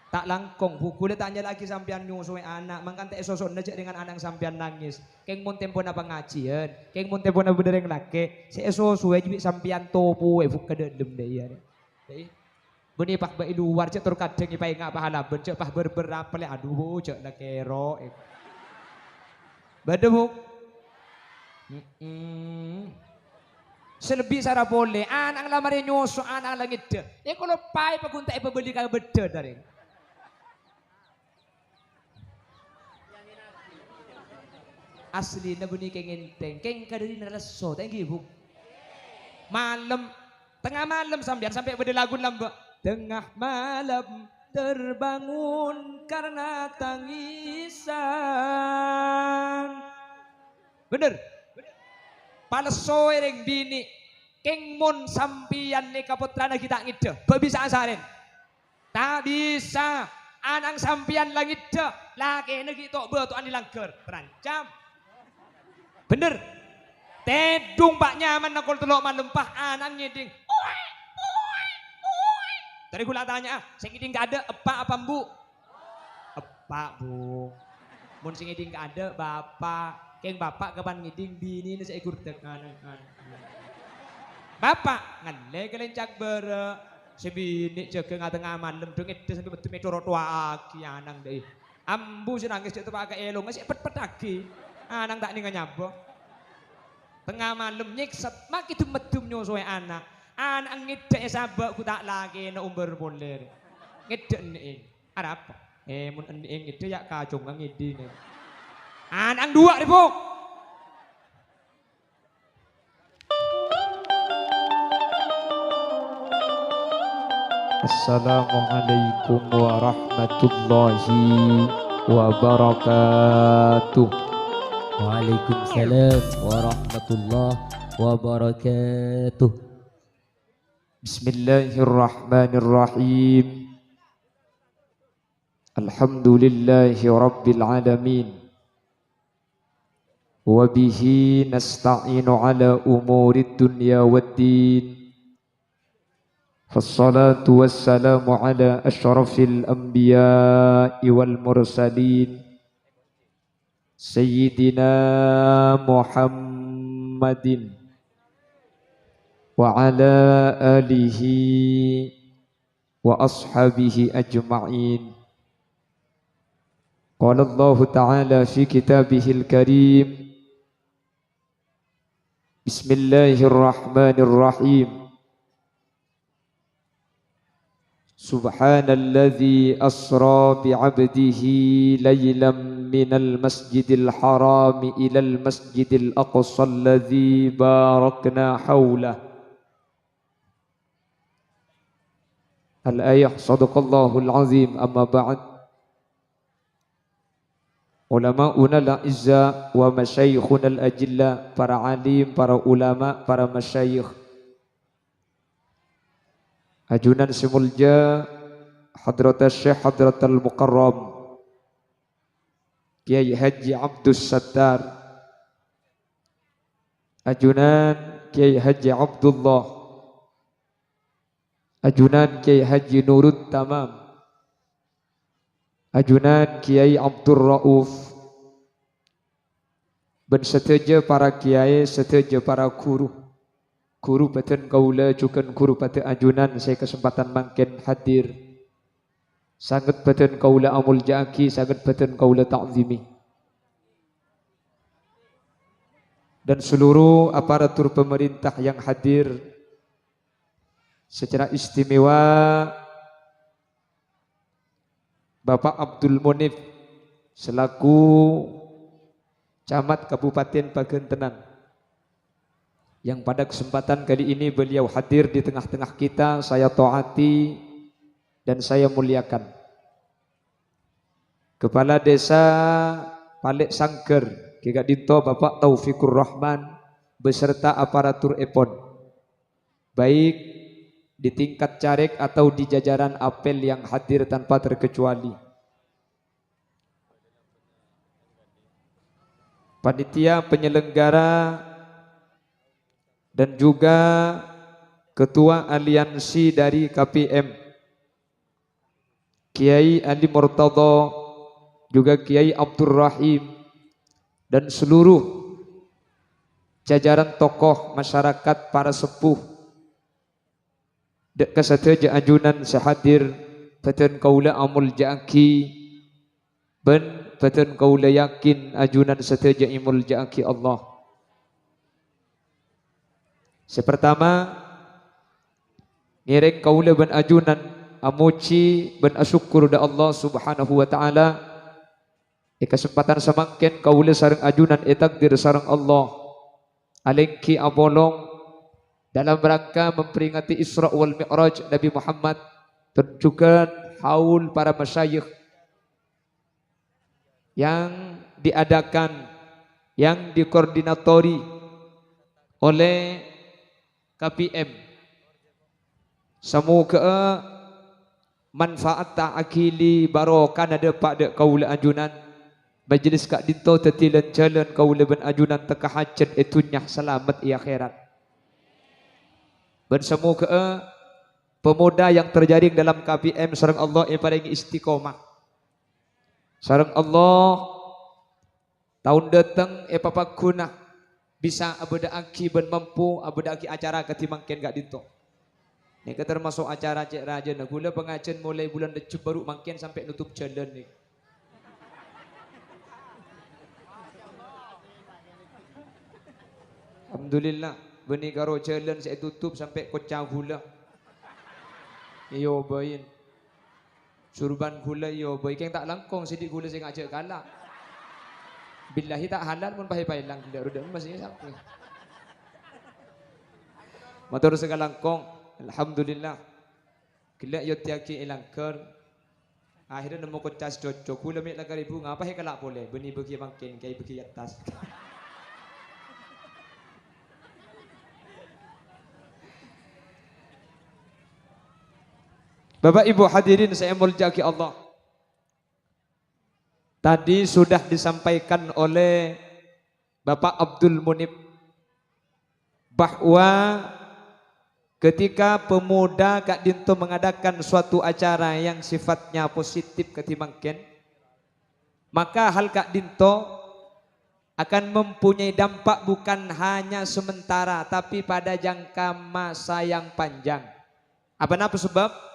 Tak langkong, kulit tanya lagi sampean nyusui anak, mangkan tak sosok nejak dengan anak sampean nangis. Keng mun tempo na pengajian, keng mun tempo na benereng laki, si sosok aja sampean topu buk kedendem deh ya. Beni pak bayi luar cek terkadang ipai ngak pahala bencek pak berberapa le aduh cek nak kero. Bademu. Selebih sarap boleh, anak lamarin nyusu anak langit deh. Ya kalau pai pakunta beli kagak beda dari. Asli na bunyi keng enteng, keng kadari naraso, thank you bu. Malam, tengah malam sampai berlagu lambak. Tengah malam terbangun karena tangisan. Bener. Palesoy ring bini, keng mon sampian ni kaputrana kita ngide, bisa asarin. Tak bisa, anang sampian langit deh, laki negeri tok betul ani langgar, terancam. Bener. Tedung pak nyaman nakol telok malempah anang ngiding. Dari gula tanya, sing ngiding gak ada apa bu? Apa bu? Mun sing ngiding gak ada bapak. Keng bapak kapan ngiding bini ini saya ikut tekanan. Bapak ngale kelencak bere. Sebini jaga ngatengah malam dong itu sampai betul metoro tua aki anang deh. Ambu sih nangis itu pakai elong ngasih pet lagi. Anang tak ningan nyabo. Tengah malam nyikset mak itu medum nyosoi anak. Anak ngedek sabak ku tak lagi na umber boler. Ngedek nih. Ada apa? Mun ngedek ya kacung ngang ngedi nih. Anak dua ribu. Assalamualaikum warahmatullahi wabarakatuh. Waalaikumsalam warahmatullahi wabarakatuh. Bismillahirrahmanirrahim. Alhamdulillahi rabbil alamin. Wa bihi nasta'inu ala umuri dunya waddin. Fassalatu wassalamu ala ashrafil anbiya'i wal mursalin. Sayyidina Muhammadin wa ala alihi wa ashabihi ajma'in. Qala Allah Ta'ala fi kitabihil karim. Bismillahirrahmanirrahim. Subhanalladzi asra bi'abdihi laylan minal masjidil harami ilal masjidil aqsa alladzi barakna hawlah. Al-ayah sadaqallahul azim. Amma ba'd. Ulama'una al-izza wa masyayikhuna al-ajilla, para alim, para ulama, para masyayikh, ajunan simulja hadratas syekh hadratal mukarram Kiai Haji Abdus Sattar, ajunan Kiai Haji Abdullah, ajunan Kiai Haji Nurut Tamam, ajunan Kiai Abdur Rauf, dan setuju para kiai, setuju para guru batin kaula cukan guru batin ajunan saya kesempatan makin hadir. Sangat batin kaula amul jaki, sangat batin kaula ta'zimi. Dan seluruh aparatur pemerintah yang hadir secara istimewa Bapak Abdul Munif selaku Camat Kabupaten Pagentenan, yang pada kesempatan kali ini beliau hadir di tengah-tengah kita, saya taati dan saya muliakan. Kepala Desa Palek Sangker Kiga Dinto Bapak Taufikur Rahman beserta aparatur EPON, baik di tingkat caleg atau di jajaran apel yang hadir tanpa terkecuali. Panitia penyelenggara dan juga ketua aliansi dari KPM Kiai Ali Murtada, juga Kiai Abdul Rahim, dan seluruh jajaran tokoh masyarakat para sepuh dek keseteja ajunan sehadir beten kaula amul jaki ben beten kaula yakin ajunan seteja imul jaki Allah. Sepertama ngiring kaula ben ajunan amuci ben asyukur da Allah Subhanahu wa taala kesempatan semangken kaula sareng ajunan takdir sareng Allah alengki abolong dalam rangka memperingati Isra wal Mi'raj Nabi Muhammad, dan juga haul para masyayikh yang diadakan, yang dikoordinatori oleh KPM. Semoga manfaat ta'akili barokah ada pada kaula ajunan majlis kak dinto tetilan jalan kaula ben ajunan teka hajat etunyah selamat i akhirat. Dan semoga pemuda yang terjaring dalam KPM sareng Allah paringi istiqomah. Sareng Allah tahun datang papaguna bisa abada aki ben mampu abada aki acara ketimangken gak dinto. Nika termasuk acara cek raja nah gula pengajian mulai bulan December baru mangken sampai nutup jalan nih. Alhamdulillah benih karo jalan saya tutup sampai kocah gula. Iyo bayin. Surban gula iyo bayi keng tak langkong sidik gula saya ngajak kalah. Billahi tak halal pun pakai lang gula udah masih sampai. Motor segalangkong. Alhamdulillah. Gila yo tiaki elangker. Akhirnya nemu kocas cocok gula mik lagar ibu ngapa he kalak boleh benih bagi mangken kai bagi atas. Bapak Ibu hadirin saya muljaki Allah. Tadi sudah disampaikan oleh Bapak Abdul Munib bahwa ketika pemuda Kak Dinto mengadakan suatu acara yang sifatnya positif ketimangken, maka hal Kak Dinto akan mempunyai dampak bukan hanya sementara tapi pada jangka masa yang panjang. Apa sebab?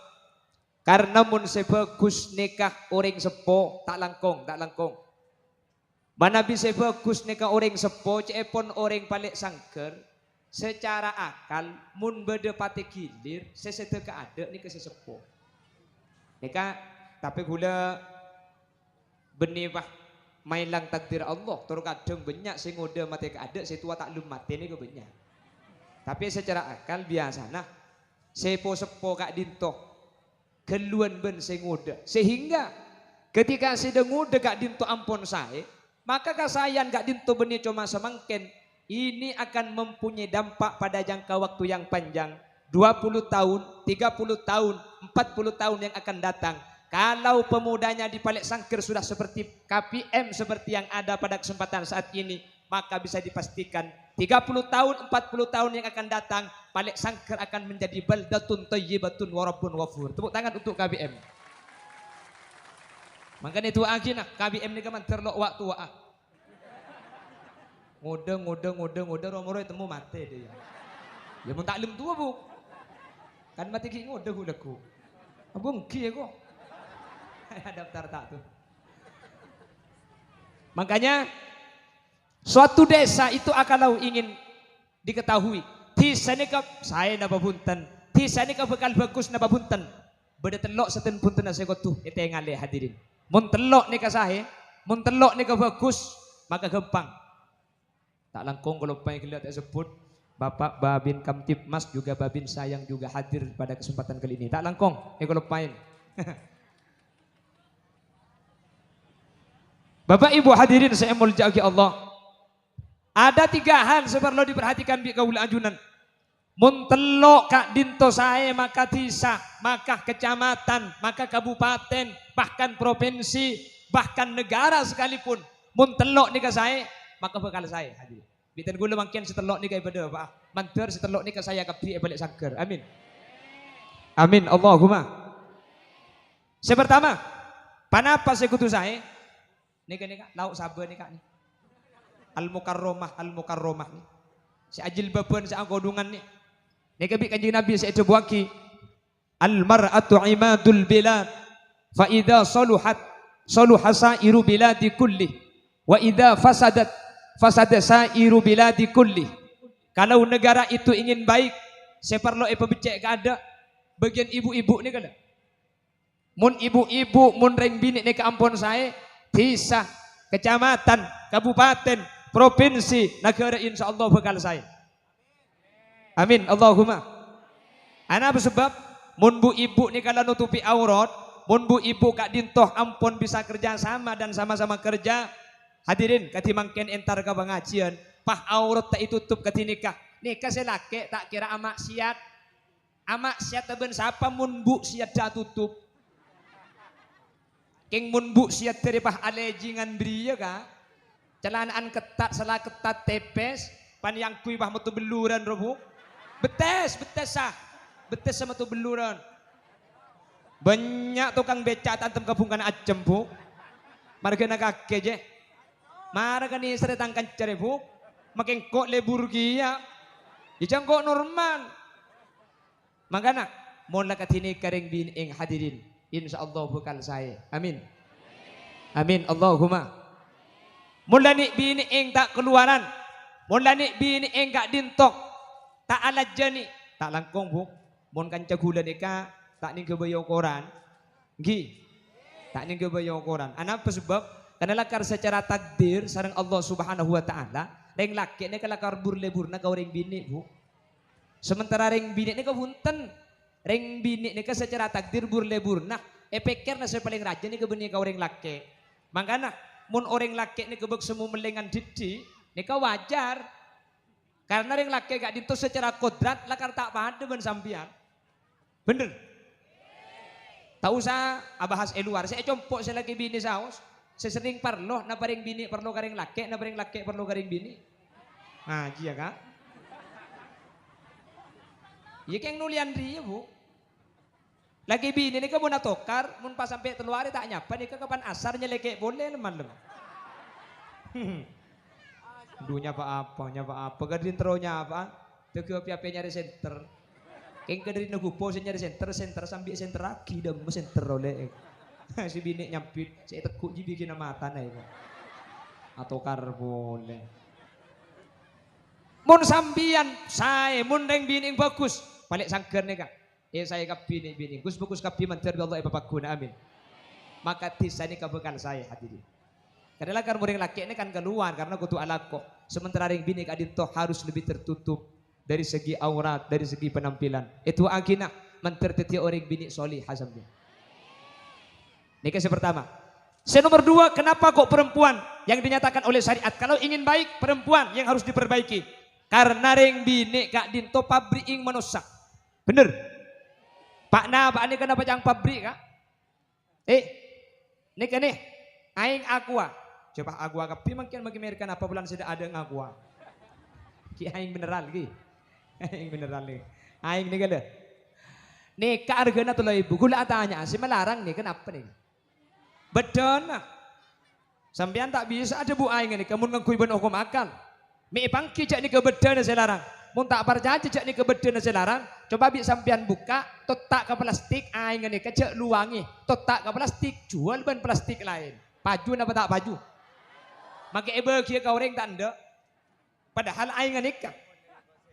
Karena mun sebagus nikah orang sepo tak langkong. Mana bisa bagus nikah orang sepo cepon orang balik sangker secara akal mun beda pati gilir seseteka ada nikah sesepo. Nikah tapi gula benibah mailang takdir Allah terus kadang banyak sing udah mati ada setua tak lum mati ni banyak. Tapi secara akal biasa nah sepo Kak Dinto keluan ben sing muda sehingga ketika sedang muda Kak Dinto ampun saya maka kasayan Kak Dinto benih cuma semangken ini akan mempunyai dampak pada jangka waktu yang panjang 20 tahun 30 tahun 40 tahun yang akan datang kalau pemudanya di Palek Sangkir sudah seperti KPM seperti yang ada pada kesempatan saat ini maka bisa dipastikan 30 tahun 40 tahun yang akan datang Palek Sangkir akan menjadi baldatun thayyibatun wa rabbun ghafur. Tepuk tangan untuk KBM. Makanya itu agina KBM ni kan terlok waktu wa. Ngoda romoro temu mate dia. Ya mun taklim tua bu. Kan mati ki ngoda gulaku. Abang ki kok. Daftar tak tuh. Makanya suatu desa itu kalau ingin diketahui desa ni saya napa punten desa ni bekal bagus napa punten beda telok seten punten saya kotu itu yang ngalih hadirin mun telok ni saya mun telok ni bagus maka gampang tak langkong kalau pengen kelihatan sebut Bapak Babin Kamtipmas juga Babin Sayang juga hadir pada kesempatan kali ini tak langkong kalau pengen Bapak Ibu hadirin saya muljaki Allah. Ada 3 hal seperlu diperhatikan bi kaula ajunan. Mun telok Kak Dinto saya maka desa, maka kecamatan, maka kabupaten, bahkan provinsi, bahkan negara sekalipun. Mun telok nika saya maka bekal saya hadirin. Bitan gula mangken setelok nika ibadah Pak. Mantur setelok nika saya kabdi balik sangker. Amin. Amin Allahumma. Sepertama, panapa sekutu saya? Nika lauk sabar nika nih. Al-Mukarromah nih. Si ajil babuan si angkodungan nih. Nika bi kanjeng Nabi saya coba ki. Al-mar'atu imadul bilad. Fa idza saluhat saluha sa'iru biladi kulli. Wa idza fasada sa'iru biladi kulli. Kalau negara itu ingin baik, seperlo pebecek kada. Bagian ibu-ibu nih kada. Mun ibu-ibu mun reng bini nih ke ampun saya, desa, kecamatan, kabupaten, provinsi, negara insyaallah bakal saya. Amin Allahumma. Ana sebab mun bu ibu nih kalau nutupi aurat, mun bu ibu kak dintoh ampun bisa kerja sama dan sama-sama kerja. Hadirin katimangken entar ka pengajian, pah aurat tak ditutup ketinikah. Nikah selake tak kira amak siat. Amak siat taben siapa mun bu siat dah tutup. King mun bu siat dari pah alejingan beriya ka. Celanaan ketat salah ketat tepes, pan yang kui pah metu beluran robu. Betes sah. Betes sama tu beluran. Banyak tukang beca tantem kabungkan ajem bu. Marga na kake je. Marga ni seretang kancare bu. Makin kok lebur kia. Ijang kok normal. Makana mohonlah katini karing bin ing hadirin. Insyaallah bakal saya. Amin. Amin Allahumma. Mula ni bini ing tak keluaran. Mula ni bini ing gak dintok. Tak alajani. Tak langkong bu. Mon kanca gula nika tak ning kebayo koran. Nggih. Tak ning kebayo koran. Apa sebab? Karena lakar secara takdir sareng Allah Subhanahu wa taala, reng laki nika lakar burle-burna ka reng bini bu. Sementara reng bini nika punten. Reng bini nika secara takdir burle-burna. Pikir na saya paling rajin nika benih ka reng laki. Mangkana mun orang laki nika bek semu melengan didi nika wajar. Karena reng laki gak ditus secara kodrat lakar tak pada ben sampian. Bener. Tak usah abahas luar. Saya compok saya lagi bini saus. Saya sering parlo, na paring bini perlu karing laki, na paring laki perlu karing bini. Nah, iya kak. Iya keng nulian dia bu. Lagi bini ini kamu natokar, mun pas sampai teluari tak nyapa, nih kapan asarnya leke boleh leman. Duh nyapa apa, gadin teronya apa? Tege piape nyari center. Keng kadari nagupo saya nyari center sambil center lagi dah center oleh. Si bini nyampit, saya tekuk ji bikin mata nih. Atau karbole. Mun sambian saya mun reng bini bagus, balik sangker nih kak. Saya kap bini gus bagus kap mantir Allah bapak guna amin. Maka tisa ini kabekal saya hadirin. Karena kan muring laki ini kan keluar karena kutu alako. Sementara reng bini kak dinto harus lebih tertutup. Dari segi aurat, dari segi penampilan. Itu agina menterteti orang bini solih hasamnya. Ini kisah pertama. Nomor dua, kenapa kok perempuan yang dinyatakan oleh syariat? Kalau ingin baik, perempuan yang harus diperbaiki. Karena reng bini kak dinto pabrik ing manusak. Bener? Pak ini kenapa jangan pabrik kak? Ini kan nih, aing aqua. Coba aqua kapi makin mengemirkan apa bulan sudah ada aqua. Ki aing mineral ki. Aing mineral nih. Aing nih kada. Nih hargana tuh lah ibu. Gula tanya si melarang nih kenapa nih? Bedana. Sampean tak bisa ada bu aing nih. Kamu ngakui ben hukum akal. Mi pangki jak nih ke bedana saya larang. Mun tak percaya jak nih ke bedana saya larang. Coba bi sampean buka. Totak ke plastik aing nih kecek luangi. Totak ke plastik jual ben plastik lain. Paju napa tak paju? Maka ebe kia kau reng tanda. Padahal aing nih kak.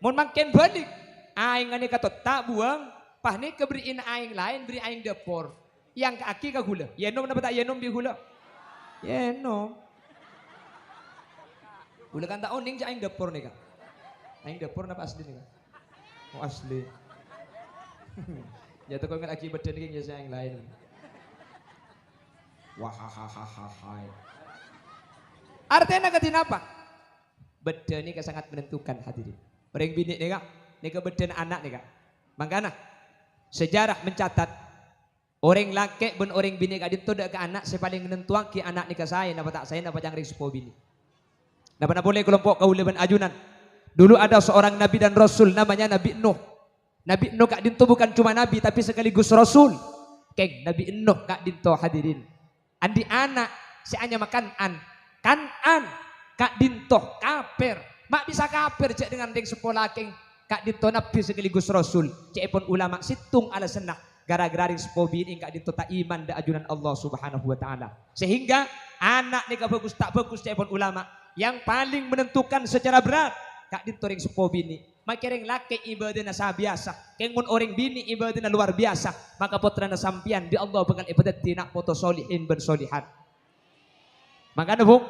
Mun makin balik, aing ane tak buang, pah ni keberiin aing lain, beri aing depor. Yang kaki ka gula. Yenom napa tak yenom bi gula? Yenom. Gula kan tak oning aing depor nih kak. Aing depor napa asli nih kak? Oh asli. Jatuh kau ingat lagi badan ni jasa aing lain. Wah. Artinya ketin apa? Badan ni sangat menentukan hadirin. Orang bini nih kak, nih kebetulan anak nih kak. Makanya sejarah mencatat orang laki ben orang bini kak itu dak ke anak sepaling menentuan ki anak nikah saya, napa tak saya, napa jangan rispo bini. Napa boleh kelompok kauliban ajunan. Dulu ada seorang nabi dan rasul namanya Nabi Nuh. Nabi Nuh kak itu bukan cuma nabi tapi sekaligus rasul. keng Nabi Nuh kak dinto hadirin. Andi anak si anya makan an kak dinto kafir. Mak bisa kafir cek dengan deng sepolah keng kak dinto Nabi sekaligus Rasul. Cek pun ulama situng ala senah gara-gara ring sepobi ini kak dinto tak iman da ajunan Allah Subhanahu wa taala. Sehingga anak ni bagus tak bagus cek pun ulama yang paling menentukan secara berat kak dinto ring sepobi ini. Makiring laki ibadah nasa biasa, kengun orang bini ibadah luar biasa, maka putra nasampian di Allah bakal ibadat tinak foto solihin bersolihat. Maka nabung,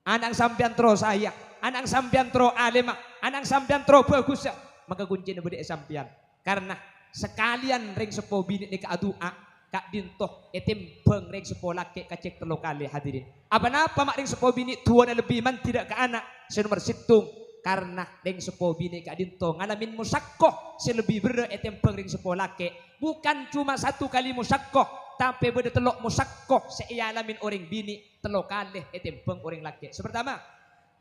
anak sampian terus saya, anak sampian terus alimah, anak sampian terus bagus, maka kunci nabi sampian. Karena sekalian ring sepo bini ni kaadua, kak dintoh etim beng ring sepo laki kacek telo kali hadirin. Apa-apa mak ring sepo bini tua na lebih man tidak ke anak, senomor situng. Karena ring sepo bini kak dinto ngalamin musakkoh selebih bere etempeng ring sepo lake bukan cuma satu kali musakkoh tapi beda telok musakkoh seiyalamin orang bini telok kali etempeng orang lake. Sepertama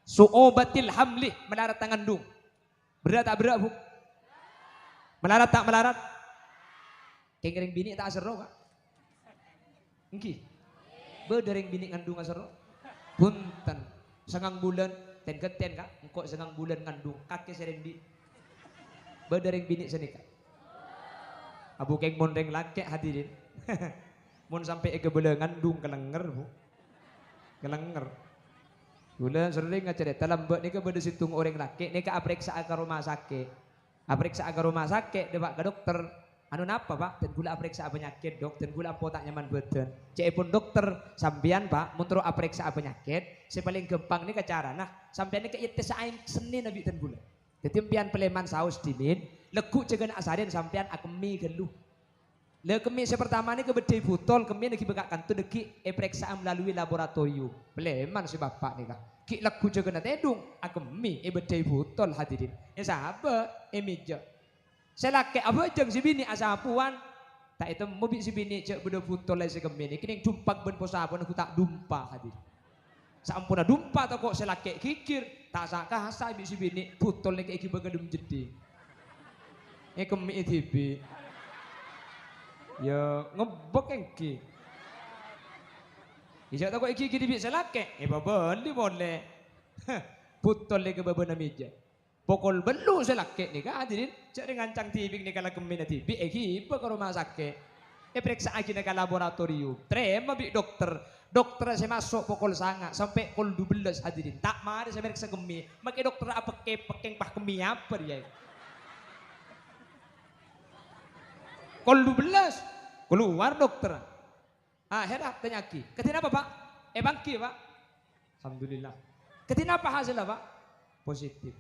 suobatil hamli melarat tangan dung berat tak berat bu melarat tak melarat keng ring bini tak asero kak engki beda ring bini ngandung asero punten sangang bulan ten keten kak, engkau sengang bulan ngandung kakek serendi, berdereng bini senika. Abu keng mon reng laki hadirin, mon sampai eke bulan ngandung kelenger bu, kelenger. Bulan sering ngacerita lambat nika berde situng orang laki, nika apriksa ke rumah sakit, apriksa ke rumah sakit, debak ke dokter. Anu napa pak? Dan gula apriksa penyakit dok, dan gula ampo tak nyaman badan. Cek pun dokter sambian pak, muntro apriksa penyakit, si paling gampang ni cara. Nah, sambian ni ke tes aim Senin nabi dan gula. Jadi pian peleman saus dimin, legu cegan asarin sambian akemi geluh. Le kemi pertama ni ke bedai botol, kemi lagi bekak kantu deki apriksa melalui laboratorium. Peleman si bapak ni kak. Ki legu cegan tedung, akemi bedai botol hadirin. Sahabat, meja. Saya laki apa jeng si bini asapuan tak itu mobil si bini cek beda butol lagi sekemini kini dumpak ben posapun aku tak dumpa hadir sampuna dumpa atau kok saya laki kikir tak saka hasa si bini butol lagi iki bagadum jadi kemi TV ya ngebek engki ijak tak kok iki di saya laki beli boleh butol lagi babana meja pokol belu selake nih kan hadirin cek dengan cang TV nih kalau kemina TV eki ke rumah sakit periksa lagi nih ke laboratorium terima bi dokter saya masuk pokol sangat sampai pukul 12 hadirin tak mari saya periksa kemi makai dokter apa pekeng pah kemi apa dia pukul 12 keluar dokter herat tanya ki ketina apa pak bangki pak alhamdulillah ketina apa hasilnya pak positif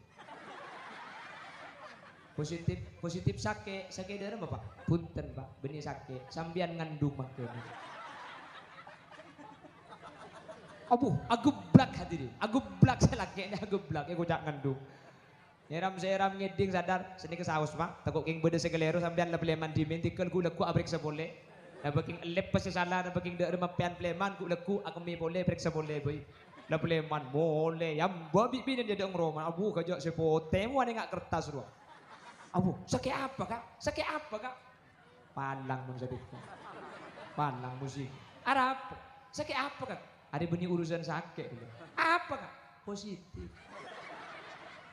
positif sakit darah bapak punten pak benih sakit sambian ngandung makanya agublak hadirin agublak saya laki ini agublak ya kucak ngandung seram ngeding sadar sini ke saus pak takut king beda segelero sambian lah peleman dimin tikel gula ku abrik sebole nah baking lep pasti salah nah baking daerah mapian peleman ku leku akemi boleh abrik sebole boy lah peleman boleh yang babi binin jadi orang Roma abu kajak sepote mu ada nggak kertas ruang abu, sakit apa kak? Palang mun saduk. Palang musik. Ada apa? Sakit apa kak? Ada benih urusan sakit. Apa kak?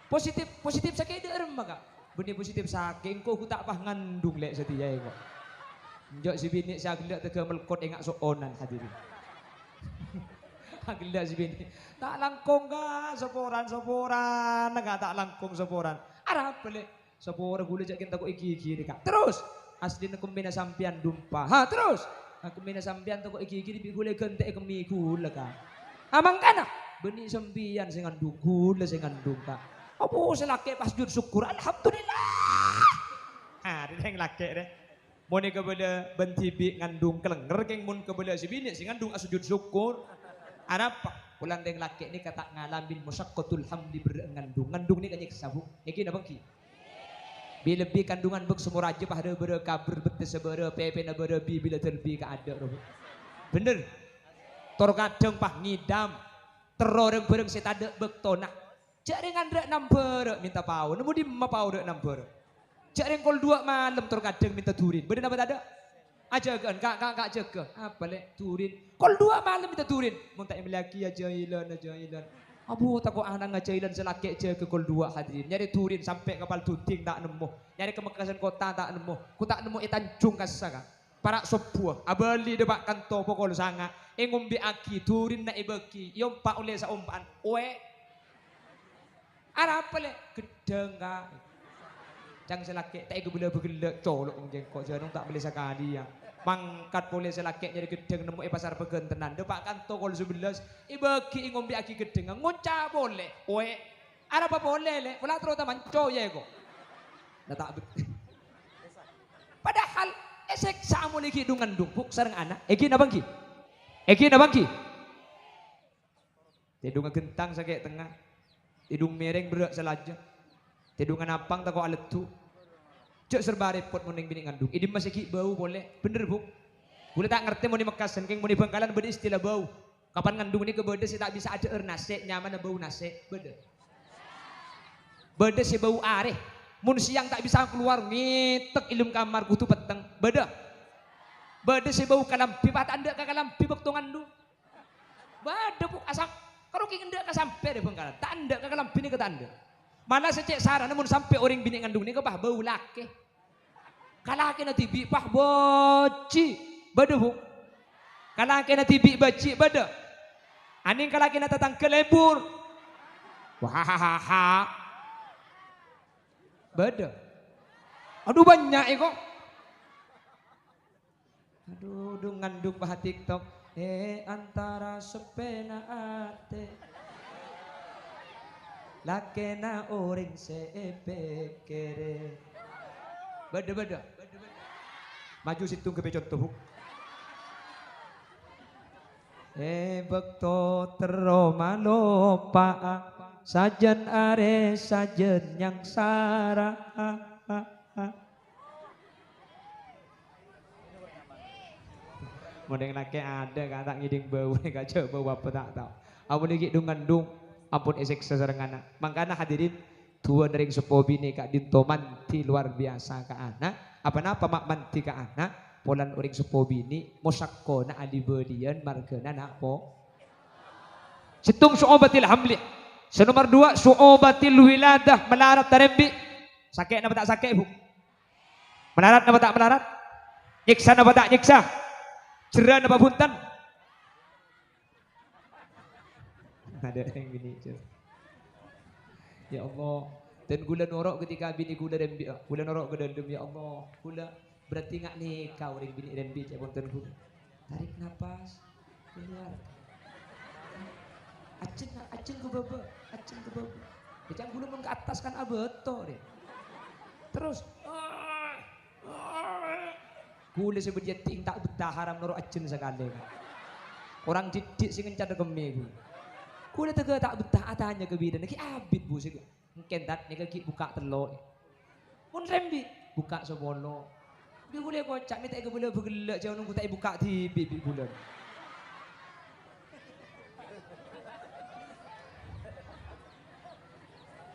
Positif sakit ada remah kak. Benih positif sakit, engkau ku tak pah ngandung lek setia engkau. Njok si bini saya gelak tega melkot engak sokonan hadirin. Gelak si bini. Tak langkong kak, soporan, enggak tak langkong soporan. Ada apa lek? Sepuluh gula jakin takut iki kak. Terus asli nak kombina sampian dumpa. Terus nak kombina sampian takut iki di gula gente kemi gula kak. Amang kana benih sampian dengan gula dengan dumpa. Apa selake pas jud syukur alhamdulillah. Dia yang laki deh. Mau ni kepada bentibi ngandung kelenger keng mun kepada si bini si ngandung asujud syukur. Apa? Pulang deng laki ni kata ngalamin musyakkatul hamdi ngandung ni kanyek sabuk. Iki na bangki. Bila lebih kandungan bek semua raja pada berkabur betes sebera pepe na berbi bila terbi ke ada bener tor kadang pah ngidam teroreng bereng saya tak ada bek tonah cak dengan dek number minta pau nemu di ma pau dek number cak dengan kol 2 malam tor kadang minta turin bener apa tak ada Aja kan, kak jaga. Apa lek turin. Kol 2 malam kita turin. Mun tak lagi aja ilan. Abu takut anak ngajailan selaki jaga kol 2 hadirin. Nyari turin sampai kapal tuting tak nemu. Nyari ke Mekasan kota tak nemu. Ku tak nemu Tanjung Kasaka. Para sebuah. Abali depak kanto pokol sanga. Ngombe aki turin na ibeki. Yom pak oleh sa umpaan. Oe. Ara apa lek gedeng ka. Cang selaki tak iku boleh begelek colok jengkok janung tak boleh sekali ya. Mangkat boleh selaki jadi gedeng nemu pasar pegentenan depak kanto kol 11 ibeki ngombe aki gedeng ngunca boleh oe ara apa boleh le pula terus taman coye kok dah tak padahal esek samu lagi dungan dumpuk sareng anak eki na bangki tidungan gentang sakit tengah tidung mereng berak selajah tidungan apang tak kok aletu cek serba repot muning bini ngandung. Ini masih ki bau boleh, bener bu? Boleh tak ngerti mau di Mekasan, keng mau di Bangkalan beda istilah bau. Kapan ngandung ini ke beda sih tak bisa ada nase nyaman bau nase beda. Beda si bau areh. Mun siang tak bisa keluar ngitek ilum kamar kutu peteng beda. Beda si bau kalampi pat anda ke kalampi bekto ngandung. Beda bu asal kalau keng anda ke sampai di Bangkalan, tak anda ke kalampi ini ke tanda. Mana secek saran namun sampai orang bini ngandung ini ke bah bau laki. Kalaki na tibi pah boci beda bu. Kalaki na tibi baci beda. Aning kalaki na tatang kelebur. Wahahaha. Beda. Aduh banyak kok. Aduh ngandung bah TikTok. Antara sepena ate. Lakena orang sepekere. Beda. Maju situ ke contoh. Bekto teroma lopa sajen are sajen yang sara. Modeng laki ada kata ngiding bau gak coba apa tak tahu. Amun lagi ngandung ampun esek seserengan. Makanya hadirin tuan ring sepo bini kak dinto manti luar biasa ka anak apa napa mak manti ka anak polan uring sepo bini mosakko na adibedian margana na po situng suobatil hamli senomor 2 suobatil wiladah melarat tarembi sakit napa tak sakit bu melarat napa tak melarat nyiksa napa tak nyiksa cerah napa buntan ada yang gini ya Allah dan gula norok ketika bini gula dan gula norok ke dalam ya Allah gula berarti nggak nih kau ring bini dan bini bonten gula tarik nafas keluar acen ke baba jangan gula mun ke atas kan abeto deh terus gula sebut ting tak betah haram norok acen sekali orang didik sih ngencat kemi gula tega tak betah atanya ke bidan ki abid bu sih mungkin dat nih kaki buka telur pun rembi buka sebolo dia boleh kocak ni tak boleh bergelak jauh nunggu tak buka di bibi bulan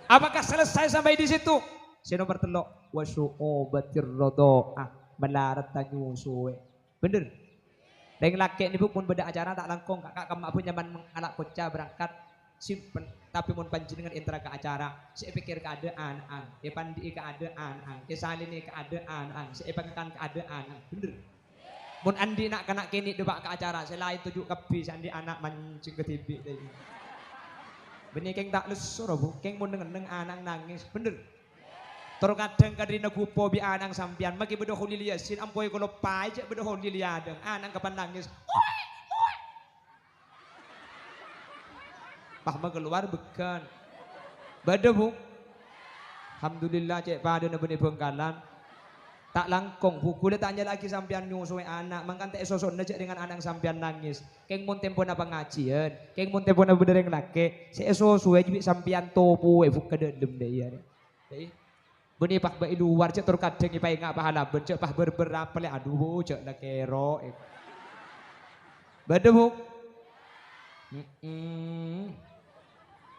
apakah selesai sampai di situ si nomor telur wasu obatir rodoah melarat tanyu suwe bener dan laki ni pun beda acara tak langkong kakak kemak pun nyaman anak kocak berangkat simpen tapi mun panjenengan intra ke acara saya pikir keadaan pandi keadaan salini keadaan saya pangkan keadaan bener mun andi nak kena kini debak ke acara selain tujuh kepi andi anak mancing ke TV benih keng tak lesur bu keng mun neng anak nangis bener terus kadang kadrina gupo bi anang sampian maki bedo holi liasin ampoi kalau pai cek bedo holi liadeng anang kapan nangis Pahma keluar bekan. Bada bu. Alhamdulillah cek pada na benih Bangkalan. Tak langkong bu. Kulit tanya lagi sampian nyusui anak. Mangkan tak sosok na cek dengan anak sampian nangis. Keng mun tempo na pengajian. Keng mun tempo na bedereng laki. Si sosok jadi sampian topu. Buk ke dalam deh ya. Benih pak bayi luar cek terkadang ipai ngak pahala. Cek pah berberapa le. Aduh cek nak kero. Bada bu.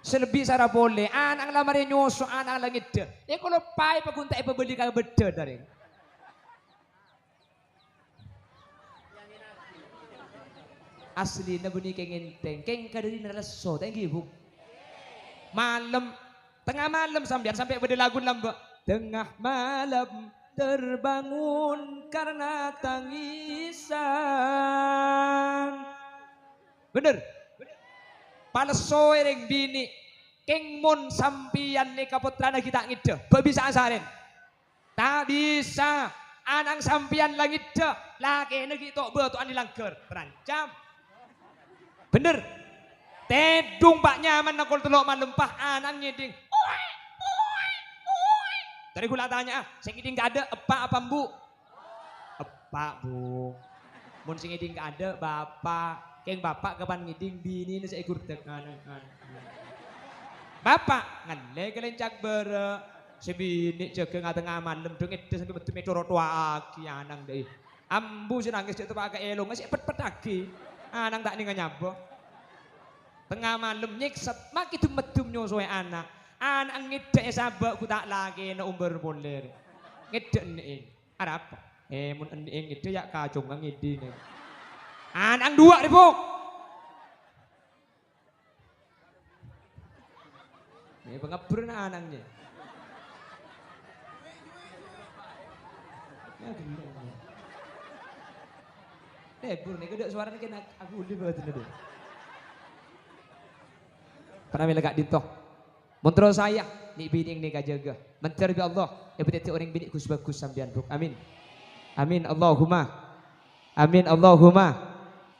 Selebih sarap boleh, anak lamar nyosok, anak langit deh. Kalau pai paguntai pembeli kagak beda dari. asli na bunyi keng enteng, keng kadari na leso, thank you. Malam, tengah malam sampai berlagu lamba. Tengah malam terbangun karena tangisan. Bener. Paleso ereng bini, keng mon sampian ni kaputrana kita ngide, bisa asaren. Tak bisa, anang sampian langit dah, laki negeri tok betul ani langgar, terancam. Bener. Tedung pak nyaman nakol telok malempah anang ngiding. Tadi gula tanya, sing ngiding gak ada, apa bu? Apa bu? Mun sing ngiding gak ada, bapak. Keng bapak kapan ngiding bini ni saya gurtek bapak ngale kelencak bere sebini jaga ngatengah malam dong itu sampai betul metoro tua aki anang deh ambu sih nangis itu pakai elong masih pet aki anang tak nih nyabo tengah malam nyekset mak itu medum nyosoy anak ngidek sabak ku tak lagi na umber boler ngidek nih ada apa mun ngidek ya kacung ngidek nih anang dua nih bu. Ini pengebur na anangnya. Ya gila. Bur nih kedok suaranya kena aku udah banget nih. Pernah melegak dintoh. Montro saya nih bini nih kajaga. Mencari Allah. Ya berarti orang bini kus bagus sambian buk. Amin. Amin Allahumma. Amin Allahumma.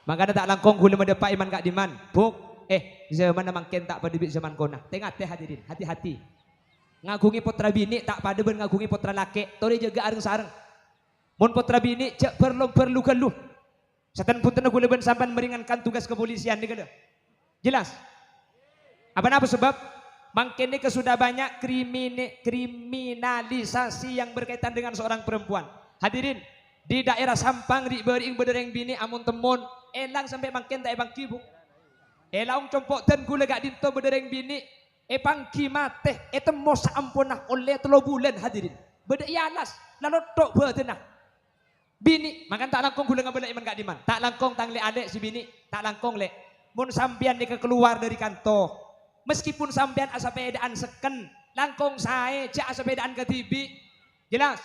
Makanya tak langkong hulu mendepak iman kak diman. Buk, zaman makin tak pada zaman kona. Tengok teh hadirin, hati-hati. Ngagungi putra bini tak pada ngagungi putra laki. Tori jaga areng sareng. Mun putra bini cek perlu geluh. Setan putra hulu ben sampai meringankan tugas kepolisian ni kada. Jelas? Apa sebab? Makin ini sudah banyak kriminalisasi yang berkaitan dengan seorang perempuan. Hadirin, di daerah Sampang di bering bedereng bini amun temon elang sampai makin tak ebang kibuk elang compok dan gula gak dinto bedereng bini pangki mate temos ampunah oleh 3 bulan hadirin beda ialas lalu tok betenah bini makan tak langkong gula ngabela iman gak diman tak langkong tangli adek si bini tak langkong le mun sampian dia keluar dari kantor meskipun sampian asapedaan seken langkong saya cak asapedaan ke TV jelas.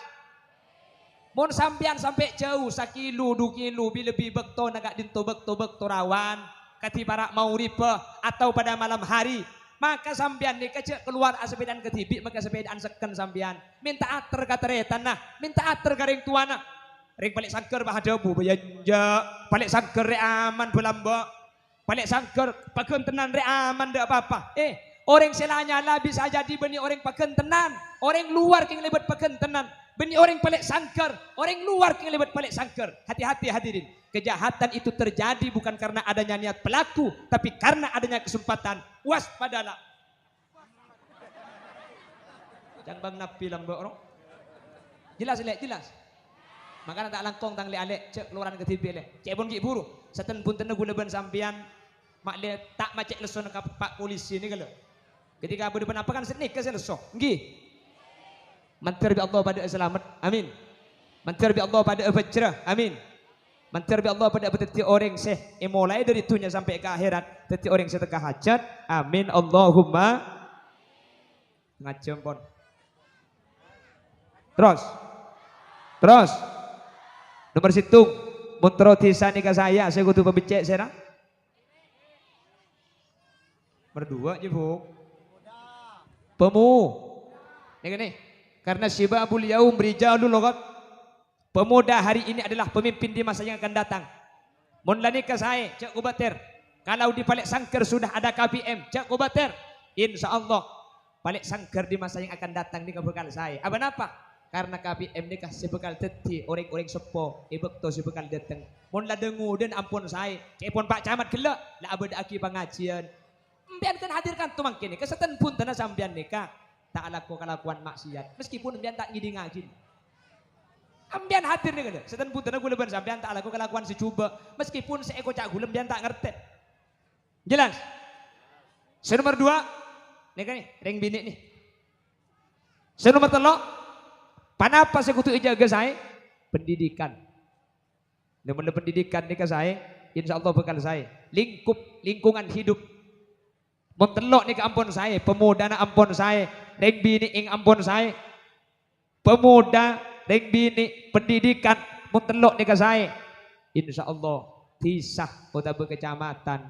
Mun sampian sampai jauh 1 kilo 2 kilo lebih bekto nagak dinto bekto rawan kati barak mau riba atau pada malam hari maka sampian ni kecek keluar sepedaan ke TV maka sepedaan seken sampian minta ater kateretan nah minta ater garing tuana ring balik sangker bahadabu bayanja balik sangker re aman belamba balik sangker pakentenan re aman ndak apa-apa orang selanya lah bisa jadi beni orang pakentenan orang luar king lebet pakentenan beni orang pelik sangkar, orang luar yang lewat pelik sangkar. Hati-hati hadirin. Kejahatan itu terjadi bukan karena adanya niat pelaku, tapi karena adanya kesempatan. Waspadalah. Jangan bang napi lambak orang. Jelas lek, jelas. Makanya tak langkong tang lek cek keluaran ke TV lek. Cek pun gik buru. Seten pun tenu gula ben sampian mak le tak macek leson ke pak polisi ni kalau. Ketika berdepan apa kan senik ke leso. Nggih. Mantar bi Allah pada selamat, amin. Mantar bi Allah pada fajrah, amin. Mantar bi Allah pada beteti orang seh, mulai dari tunya sampai ke akhirat, teti orang setengah hajat, amin Allahumma. Ngajam pon. Terus. Nomor situng, muntro tisani ke saya kudu pembecek serang. Berdua je bu. Pemu. Nih. Karena syibabul yaum rijalul logat. Pemuda hari ini adalah pemimpin di masa yang akan datang. Mun lani ke saya, cak kubater. Kalau di balik sangker sudah ada KPM, cak kubater. Insyaallah balik sangker di masa yang akan datang ni bekal saya. Apa napa? Karena KPM ni kasih bekal teti orang-orang sepo, bekto si bekal datang. Mun la dengu dan ampun saya, cak pun Pak Camat gelak, la abada aki pengajian. Biarkan hadirkan tu mangkini, keseten pun tanah sambian nikah. Tak laku kelakuan maksiat meskipun ambian tak ngiding ngajin ambian hadir nih kada setan pun gula ban sampean tak laku kelakuan secoba meskipun seekor cak gula ambian tak ngerti jelas nomor 2 nih kan nih ring bini nih nomor 3 panapa sekutu jaga saya pendidikan nomor pendidikan nih ke saya insya Allah bekal saya. Lingkungan hidup. Montelok ni ke ampun saya, pemuda na ampun saya, reng bini ing ampun saya. Pemuda, reng bini, pendidikan, montelok ni ke saya. Insya Allah, tisah, otabe kecamatan,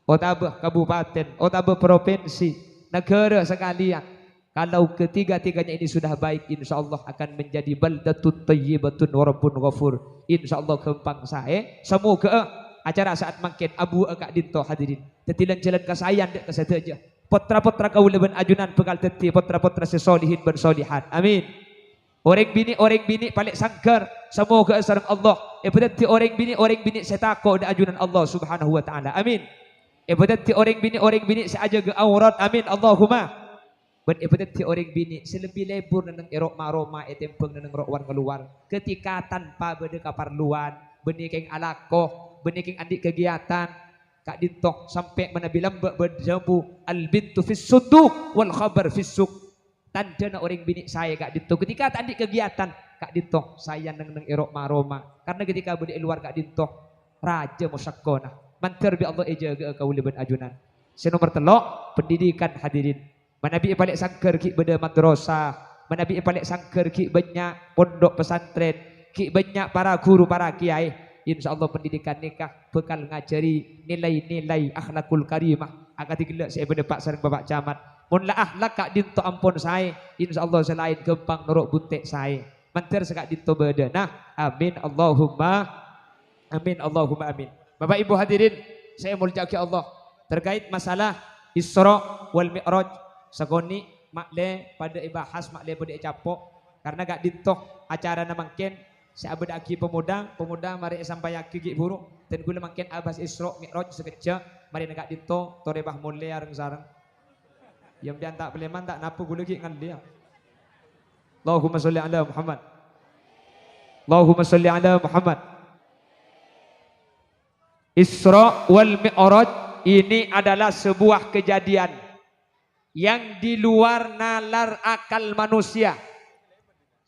otabe kabupaten, otabe provinsi, negara sekalian. Kalau ketiga-tiganya ini sudah baik, insya Allah akan menjadi baldatun tayyibatun wa rabbun ghafur. Insya Allah kempang saya. Semoga acara saat makin abu akak dinto hadirin. Tetilan jalan kesayan dek kesatu aja. Potra-potra kaula ben ajunan bekal teti potra-potra sesolihin ben solihat. Amin. Orang bini paling sangkar. Semoga sareng Allah. Berarti orang bini setako da ajunan Allah Subhanahu wa taala. Amin. Berarti orang bini seaja ge aurat. Amin. Allahumma. Berarti orang bini selebih lebur nang erok maroma etempeng nang rok wan keluar. Ketika tanpa bede kaparluan, benikeng alakoh, benikeng andik kegiatan, kak dintok sampai menabilam berjambu al bintu fis suduq wal khabar fis suq. Tanda na orang bini saya kak dintok ketika andik kegiatan, kak dintok saya nang erok maroma. Karena ketika bede luar kak dintok raja musakkona. Mantar bi Allah eja ke kau leben ajunan. Senomor telok pendidikan hadirin. Manabi balik sangker ki beda madrasah, manabi balik sangker ki banyak pondok pesantren, ki banyak para guru para kiai. Insyaallah pendidikan nikah bekal ngajari nilai-nilai akhlakul karimah. Agak digelak saya beda Pak sareng Bapak Camat. Mun la akhlak kak dinto ampun saya, insyaallah selain gempang norok buntek saya. Mantir sekak dinto beda. Nah, amin Allahumma amin Allahumma amin. Bapak Ibu hadirin, saya muljaki Allah terkait masalah Isra wal Mi'raj. Sagoni makle pada ibahas makle pada capok karena gak dintoh acara na mangken saya abad aki pemuda mari sampai aki gik buruk dan gula mangken abas Isra Mi'raj sekejap mari gak dintoh tore bah mulai areng sareng yang pian tak beleman tak napu gula gik ngan dia. Allahumma sholli ala Muhammad. Allahumma sholli ala Muhammad. Isra wal Mi'raj ini adalah sebuah kejadian yang di luar nalar akal manusia.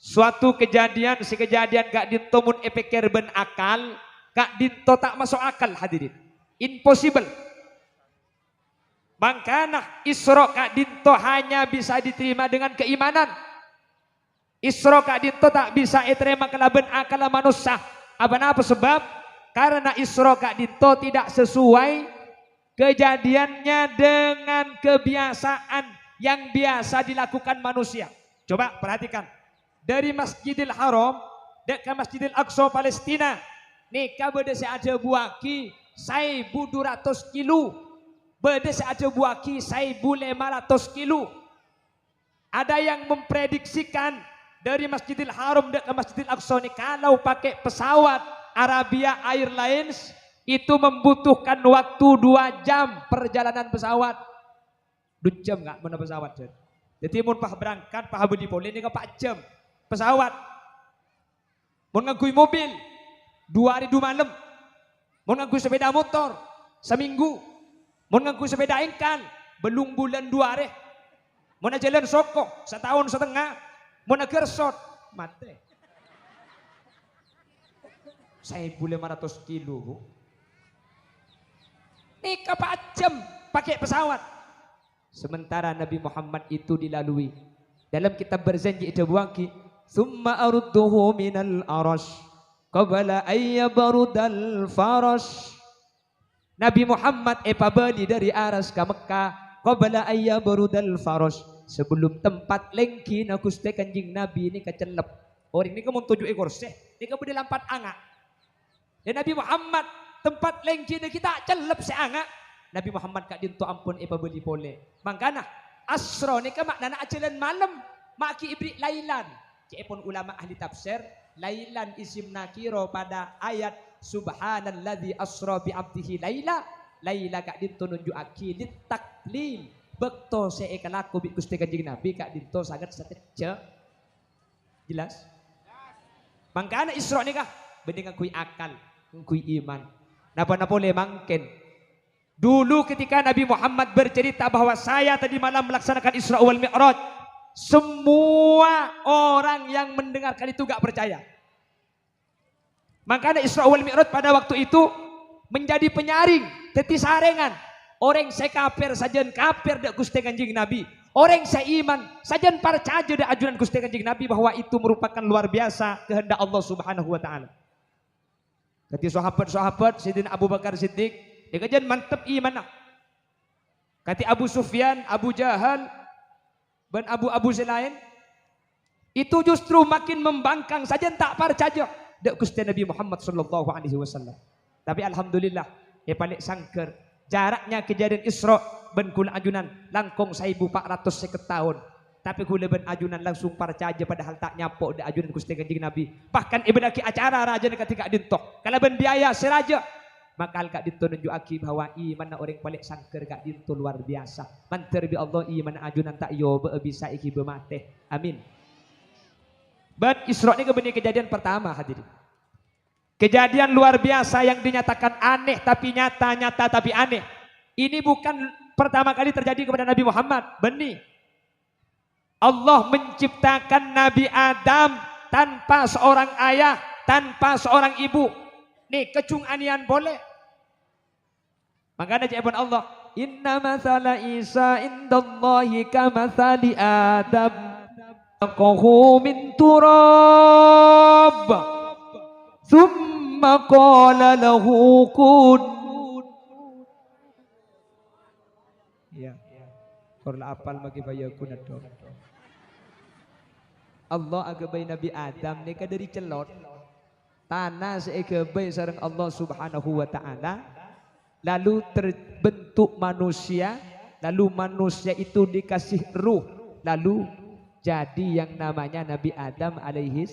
Suatu kejadian, si kejadian gak dinto mun epikir ben akal, gak dinto tak masuk akal hadirin. Impossible. Makanya Isra gak dinto hanya bisa diterima dengan keimanan. Isra gak dinto tak bisa diterima kelaben akal manusia. Apa sebab? Karena Isra gak dinto tidak sesuai kejadiannya dengan kebiasaan yang biasa dilakukan manusia. Coba perhatikan. Dari Masjidil Haram ke Masjidil Aqsa Palestina. Nikah beda seaja buaki 1.200 kilo. Beda seaja buaki 1.500 kilo. Ada yang memprediksikan dari Masjidil Haram ke Masjidil Aqsa ini kalau pakai pesawat Arabia Airlines itu membutuhkan waktu 2 jam perjalanan pesawat. 2 jam enggak mana pesawat. Jadi mun pah berangkat pah budi poli ini ke 4 jam pesawat. Mun ngagui mobil 2 hari 2 malam. Mun ngagui sepeda motor seminggu. Mun ngagui sepeda engkal belum bulan 2 hari. Mun jalan soko 1 tahun setengah. Mun gersot mati. 1.500 kilo. Nikah 4 jam pakai pesawat. Sementara Nabi Muhammad itu dilalui. Dalam kitab berjanji itu buangki. Thumma arudduhu minal arash. Qabala ayyabarudal farash. Nabi Muhammad pabali dari Aras ke Mekah. Qabala ayyabarudal farash. Sebelum tempat lengki na Gusti Kanjeng Nabi ini kecelep. Orang ini kamu 7 ekor seh. Ini kamu dilampat angak. Dan Nabi Muhammad tempat lengki kita celep seanga. Nabi Muhammad kak dinto ampun beli pole. Mangkana Asra ni ka maknana ajalan malam. Maki ibri lailan. Cepon ulama ahli tafsir, lailan isim nakiro pada ayat subhanalladzi asra bi abdihi laila. Laila kak dinto nunjuk akilit taklil. Bekto seekalaku bi Gusti Kanjeng Nabi kak dinto sangat sekecil. Jelas? Mangkana Isra ni kah bening kui akal, kui iman. Napa-napa boleh mangken. Dulu ketika Nabi Muhammad bercerita bahwa saya tadi malam melaksanakan Isra wal Mi'raj, semua orang yang mendengarkan itu gak percaya. Makanya Isra wal Mi'raj pada waktu itu menjadi penyaring, teti sarengan. Orang saya kafir sajen kafir dak Gusti Kanjeng Nabi. Orang saya iman sajen percaya dak ajunan Gusti Kanjeng Nabi bahwa itu merupakan luar biasa kehendak Allah Subhanahu wa taala. Kati sahabat-sahabat Sidin Abu Bakar Siddiq, dia kajian mantep iman. Kati Abu Sufyan, Abu Jahal, dan Abu Zelain, itu justru makin membangkang saja tak percaya dak Gusti Nabi Muhammad sallallahu alaihi wasallam. Tapi alhamdulillah, ya paling sangker jaraknya kejadian Isra ben kula ajunan langkung 1450 tahun. Tapi kula ben ajunan langsung percaya padahal tak nyapok dak ajunan Gusti Kanjeng Nabi. Bahkan ibadah ki acara raja ketika dintok. Kalau ben biaya seraja maka kak dinto nunjukaki bahwa iman orang paling sangker kak dinto luar biasa. Manter bi Allah iman ajunan tak yo bisa iki bemateh. Amin. Ben Isra ni kebenar kejadian pertama hadirin. Kejadian luar biasa yang dinyatakan aneh tapi nyata tapi aneh. Ini bukan pertama kali terjadi kepada Nabi Muhammad. Benih. Allah menciptakan Nabi Adam tanpa seorang ayah, tanpa seorang ibu. Nih kecung anian boleh. Makanya jawaban Allah. Inna mathala Isa indallahi kamathali Adam. Taqahu min turab. Thumma qala lahu kun. Ya. Korla apal magi bayakun adon. Allah agabai Nabi Adam ni ka dari celot. Tanah seagabai sareng Allah Subhanahu wa taala. Lalu terbentuk manusia, lalu manusia itu dikasih ruh, lalu jadi yang namanya Nabi Adam alaihi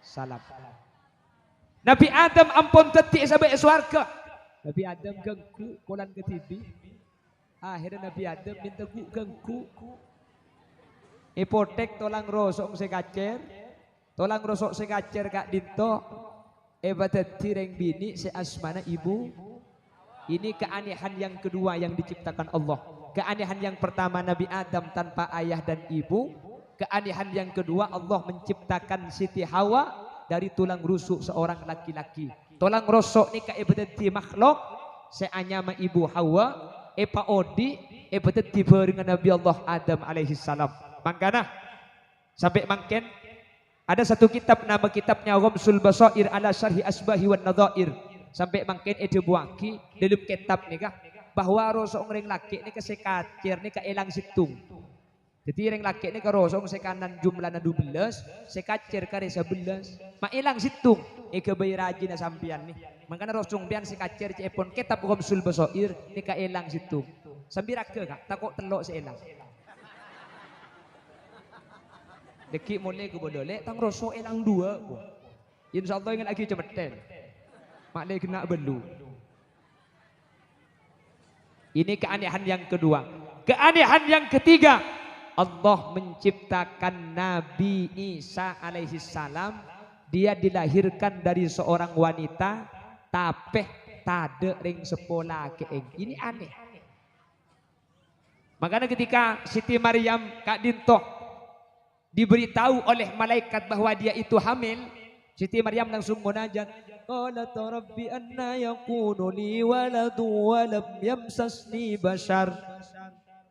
salam. Nabi Adam ampun tetik sampai swarga. Nabi Adam gengku kolan ke TV. Akhirnya Nabi Adam minta ku gengku. Ipotek tolang rosok sekacer. Tolang rosok sekacer kak dinto. Ebatati reng bini se asmana ibu. Ini keanehan yang kedua yang diciptakan Allah. Keanehan yang pertama Nabi Adam tanpa ayah dan ibu. Keanehan yang kedua Allah menciptakan Siti Hawa dari tulang rusuk seorang laki-laki. Tulang rusuk ni kaibadati makhluk seanyama ibu Hawa epa odi ebadati dengan Nabi Allah Adam alaihi salam. Makana sampai mangken ada satu kitab nama kitabnya Ghamsul Basair ala Syarhi Asbahi wan Nadhair. Sampai mangken ede buaki dalam kitab ni kah bahwa rusuk ring laki ni kesekacir ni kaelang situng. Jadi yang laki ni kerosong sekanan jumlahnya 12, sekacir kare 11, mailang situng, kebayi rajin na sampian nih. Makanya rosong pian sekacir cepon kitab Ghamsul Basair ni kaelang situng. Sambil rake kak, takut telok seelang. Deki mulai ke bodole, tang rosok elang 2. Insyaallah ingin lagi cepetan. Maklai kena belu. Ini keanehan yang kedua. Keanehan yang ketiga. Allah menciptakan Nabi Isa alaihi salam. Dia dilahirkan dari seorang wanita. Tapeh tade ring sepola keeng. Ini aneh. Makanya ketika Siti Maryam Kak Dintoh diberitahu oleh malaikat bahwa dia itu hamil. Siti Maryam langsung munajat. Qalat rabbi anna yakunu li waladu wa lam yamsasni bashar.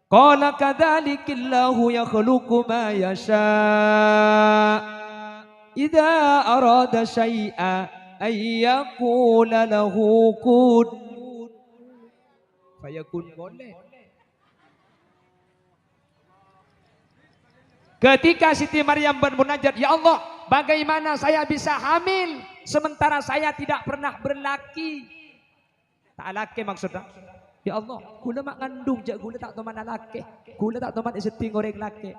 Qala kadzalikillahu yakhluqu ma yasha. Idza arada syai'a ay yaqula lahu kun fayakun. Boleh. Ketika Siti Maryam bermunajat, ya Allah, bagaimana saya bisa hamil sementara saya tidak pernah berlaki? Tak laki maksudnya. Ya Allah, gula mak ngandung jak gula tak teman laki. Gula tak teman iseting orang laki.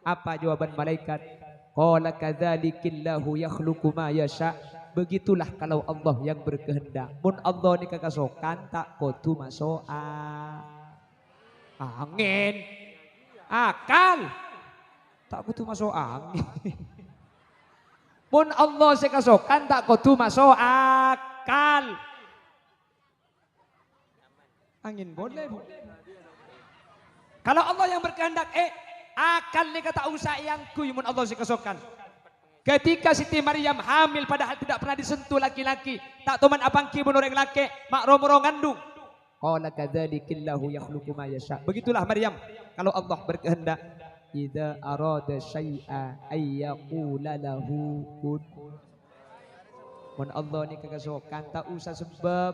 Apa jawaban malaikat? Qala kadzalikillahu yakhluqu ma yasha. Begitulah kalau Allah yang berkehendak. Mun Allah ni kakasokan tak kudu masuk angin. Akal. Tak kudu masuk angin. Mun Allah sekasokan tak kudu masuk akal. Angin boleh. Kalau Allah yang berkehendak akal ni kata usah yang kuy mun Allah sekasokan. Ketika Siti Maryam hamil padahal tidak pernah disentuh laki-laki, tak toman apangki bunuh orang laki, mak romorong ngandung. Qala kadzalikillahu yakhluqu ma yasha. Begitulah Maryam kalau Allah berkehendak, idza arada syai'a ay yaqula lahu kun. Mun Allah ni kekasokan tak usah sebab,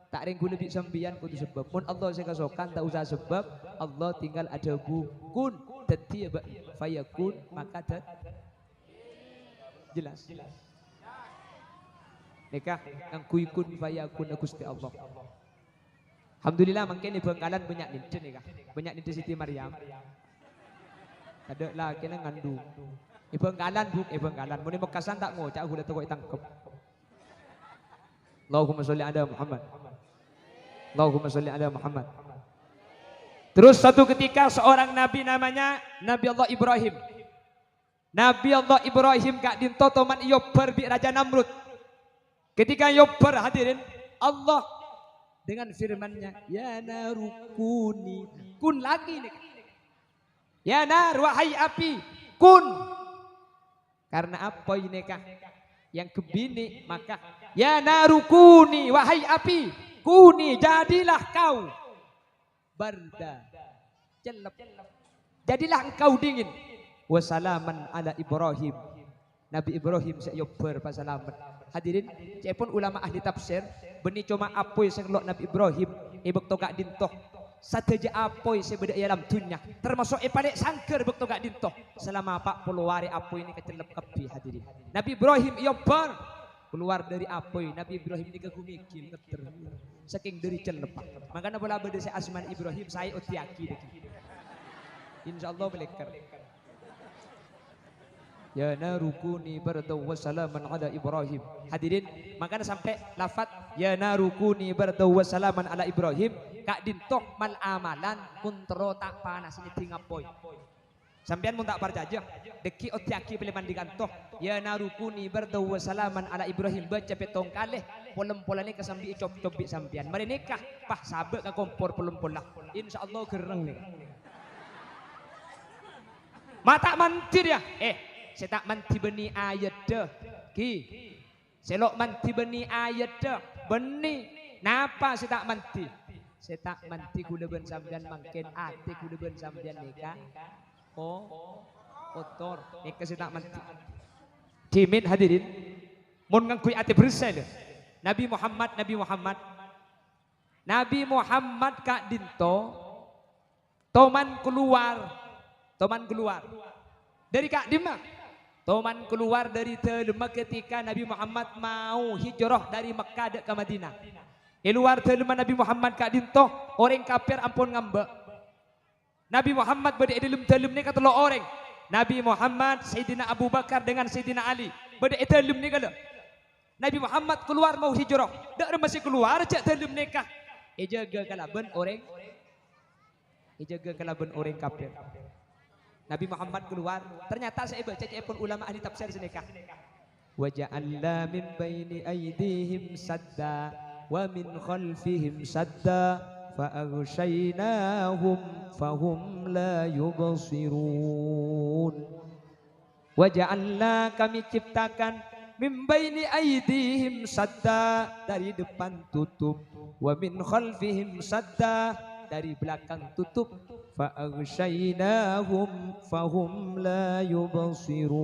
tak ring lebih sambian kudu sebab. Mun Allah saya kasokan tak usah sebab, Allah tinggal ada kun dadi fayakun maka jelas. Nikah yang kuikun fayakun Gusti Allah. Alhamdulillah mungkin di Bengkalan banyak ninten nikah. Banyak ninten Siti Maryam. Ada lah kena ngandung. Di Bengkalan Bengkalan. Mun di Mekasan tak ngocak gula toko tangkep. Allahumma sholli ala Muhammad. Allahumma sholli ala Muhammad. Terus satu ketika seorang nabi namanya Nabi Allah Ibrahim. Nabi Allah Ibrahim gak dintotoman Yobar bi Raja Namrud. Ketika Yobar hadirin, Allah dengan firman-Nya, ya narukuni, kun lagi nih. Ya nar, wahai api, kun. Karena apa ini kah? Yang kebini maka ya narukuni, wahai api, kuni jadilah kau barda, celep. Jadilah engkau dingin. Wassalaman ala Ibrahim. Nabi Ibrahim sayober pasalaman. Hadirin, cepon ulama ahli tafsir beni cuma apoy sing lok Nabi Ibrahim ibek togak dintoh. Sateja apoy sebeda alam dunya. Termasuk paling sangker bek togak dintoh. Selama 40 hari apoy ini kecelep kepi hadirin. Nabi Ibrahim yober keluar dari apoy. Nabi Ibrahim ini kegumikil ngeter. Saking dari celep. Makanya bola beda saya asman Ibrahim saya utiaki deki. Insyaallah beleker. Ya narukuni bardaw wassalaman ala Ibrahim. Hadirin, makanya sampai lafaz ya narukuni bardaw wassalaman ala Ibrahim kak dintoh mal amalan kuntro tak panas ini tingapoy. Sampean mun tak percaya deki otiaki peleman digantoh ya narukuni bardaw wassalaman ala Ibrahim baca petong kalih polem-polane kesambi cop-copik sampean. Mari nikah pah sabek ka kompor polem-polah. Insyaallah gereng nih. Mata mantir ya. Saya tak manti beni ayat dah. Ki. Selok manti beni ayat dah. Beni. Napa saya tak manti? Saya tak manti kuda ben sampean mangken ati kuda ben sampean nikah. Oh. Kotor. Nikah saya tak manti. Dimin hadirin. Mun ngangkui ati bersih. Nabi Muhammad Kak Dinto toman keluar dari Kak Dimah. Toman keluar dari Telema ketika Nabi Muhammad mau hijrah dari Mekah ke Madinah. Keluar Telema Nabi Muhammad Kak Dinto, orang kafir ampun ngambek. Nabi Muhammad berde dalam telem ni kata lo orang. Nabi Muhammad, Sayyidina Abu Bakar dengan Sayyidina Ali. Berde telem ni kata. Nabi Muhammad keluar mau hijrah. Dak masih keluar cak telem nikah. Jaga kalaban orang. Jaga kalaban orang kafir. Nabi Muhammad keluar, ternyata saya baca cepon ulama ahli tafsir senikah. Wa ja'alna min baini aydihim sadda wa min khalfihim sadda fa aghshaynahum fahum la yubsirun. Wa ja'alna kami ciptakan min baini aydihim sadda dari depan tutup wa min khalfihim sadda dari belakang tutup fa aghshaynahum fahum la yubsirun.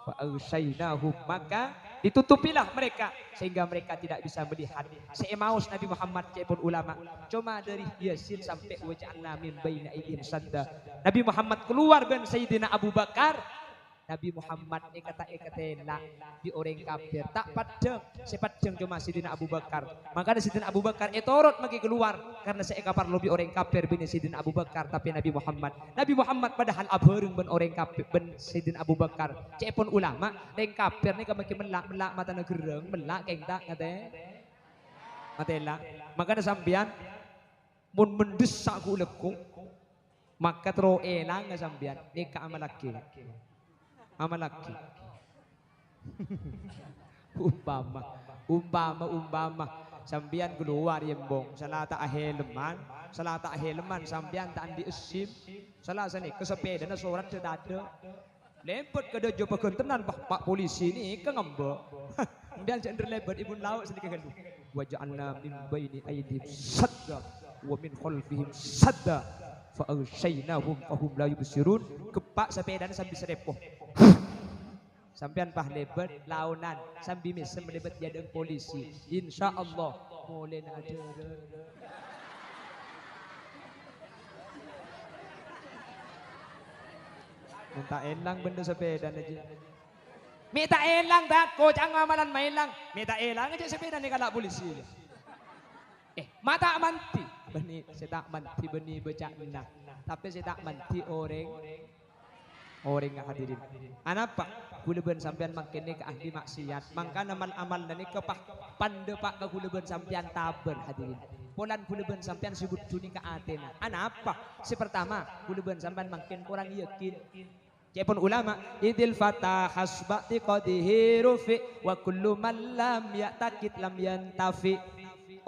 Fa aghshaynahum maka ditutupilah mereka sehingga mereka tidak bisa melihat. Seemaus Nabi Muhammad cepon ulama cuma dari Yasin sampai wa ja'alna min baina aydihim sadda. Nabi Muhammad keluar ben Sayyidina Abu Bakar. Nabi Muhammad ekata di orang kafir tak padang sepadang cuma Sayyidina Abu Bakar. Makanya Sayyidina Abu Bakar etorot magi keluar karena saya kapar lebih orang kafir bin Sayyidina Abu Bakar tapi Nabi Muhammad padahal abeureng ben orang kafir ben Sayyidina Abu Bakar. Cepon ulama orang kafir ni kamaki melak mata negereng melak kengta kate. Matela. Makanya sampean mun mendesak ku lekuk maka tro elang sampean nikah sama laki. Amalaki. umpama sambian keluar yembong salata aheleman salah tak helman sampean tak andi esim salah sani kesepeda na surat sedada lempet ke dojo pegentenan pak polisi ini ke ngembek kemudian cender lebat ibun laut sedikit galuh waja'alna min baini aydihim sadda wa min khalfihim sadda fa aghshaynahum fahum la yubsirun kepak sepedana sambil serepoh sampean pah lebat launan sambil mesem lebat jadeng polisi insyaallah boleh ada minta elang benda sepeda aja minta elang tak kocang amalan mainlang minta elang aja sepeda ni kalau polisi mata manti beni saya tak manti beni becak nah tapi saya tak manti orang nggak hadirin anapa kuleban sampean makin ke ahli maksiat mangkana amal dan kepah pandepak ke kuleban sampean taben hadirin polan kuleban sampean sebut dunia ke Athena anapa si pertama kuleban sampean makin kurang yakin cepon ulama idil fatah hasbati qadihi rufi wa kullu man lam ya'taqid lam yantafi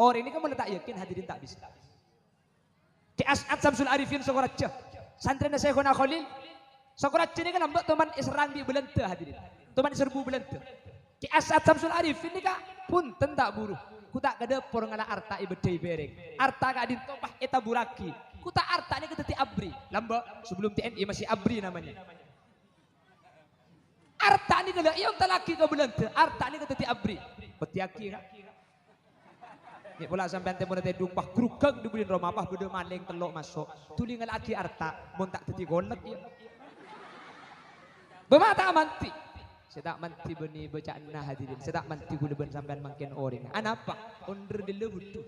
orang ini kan tak yakin hadirin tak bisa di As'ad Samsul Arifin Sokoratja santrina Syekhuna Khalil Sokoratja ini kan nambah teman Isran di Belente hadirin teman Serbu Belente di As'ad Samsul Arifin ini kan pun tentak buruh ku tak kada porngala arta ibedai bereng arta kak dintopah eta buraki ku tak arta ini keteti abri lamba sebelum TNI masih abri namanya arta ini kada yang talaki ke Belente arta ini keteti abri betiaki kak ni pula sampean temu nate dumpah grugeng dibulin Roma apa beda maling telok masuk tulingal lagi arta mun tak teti golek ya bemata manti sedak manti beni bacaan hadirin sedak manti guleban sampean makin orang anapa onder dile butuh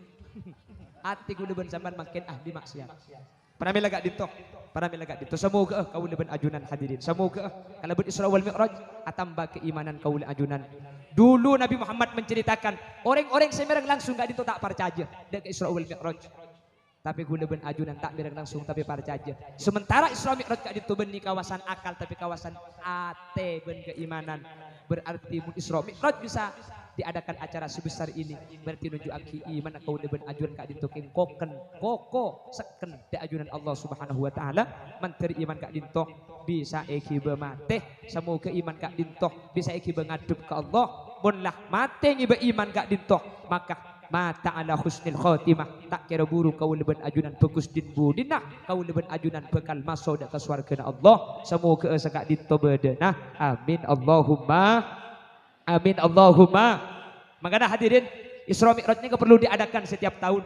ati guleban sampean makin ahli maksiat para melagak dito semoga kau leban ajunan hadirin semoga kalau ber Isra wal Mi'raj atamba keimanan kau le ajunan dulu Nabi Muhammad menceritakan orang-orang semerang langsung gak dito tak percaya dek Isra wal Mi'raj tapi gula ben ajunan tak berang langsung tapi percaya sementara Isra Mi'raj gak dito ben kawasan akal tapi kawasan ate ben keimanan berarti Isra Mi'raj bisa diadakan acara sebesar ini berarti nunjuk aki iman kau leben ajunan kak dinto koken koko seken de ajunan Allah Subhanahu wa taala menteri iman kak dinto bisa eki bemate semoga iman kak dinto bisa eki bengadep ke Allah munlah mate ngibe iman kak dinto maka mata ala husnil khotimah tak kira buru kau leben ajunan bagus din budinah kau leben ajunan bekal masuk ke surga Allah semoga sekak dinto bedena amin Allahumma makanya hadirin Isra Mi'raj ini perlu diadakan setiap tahun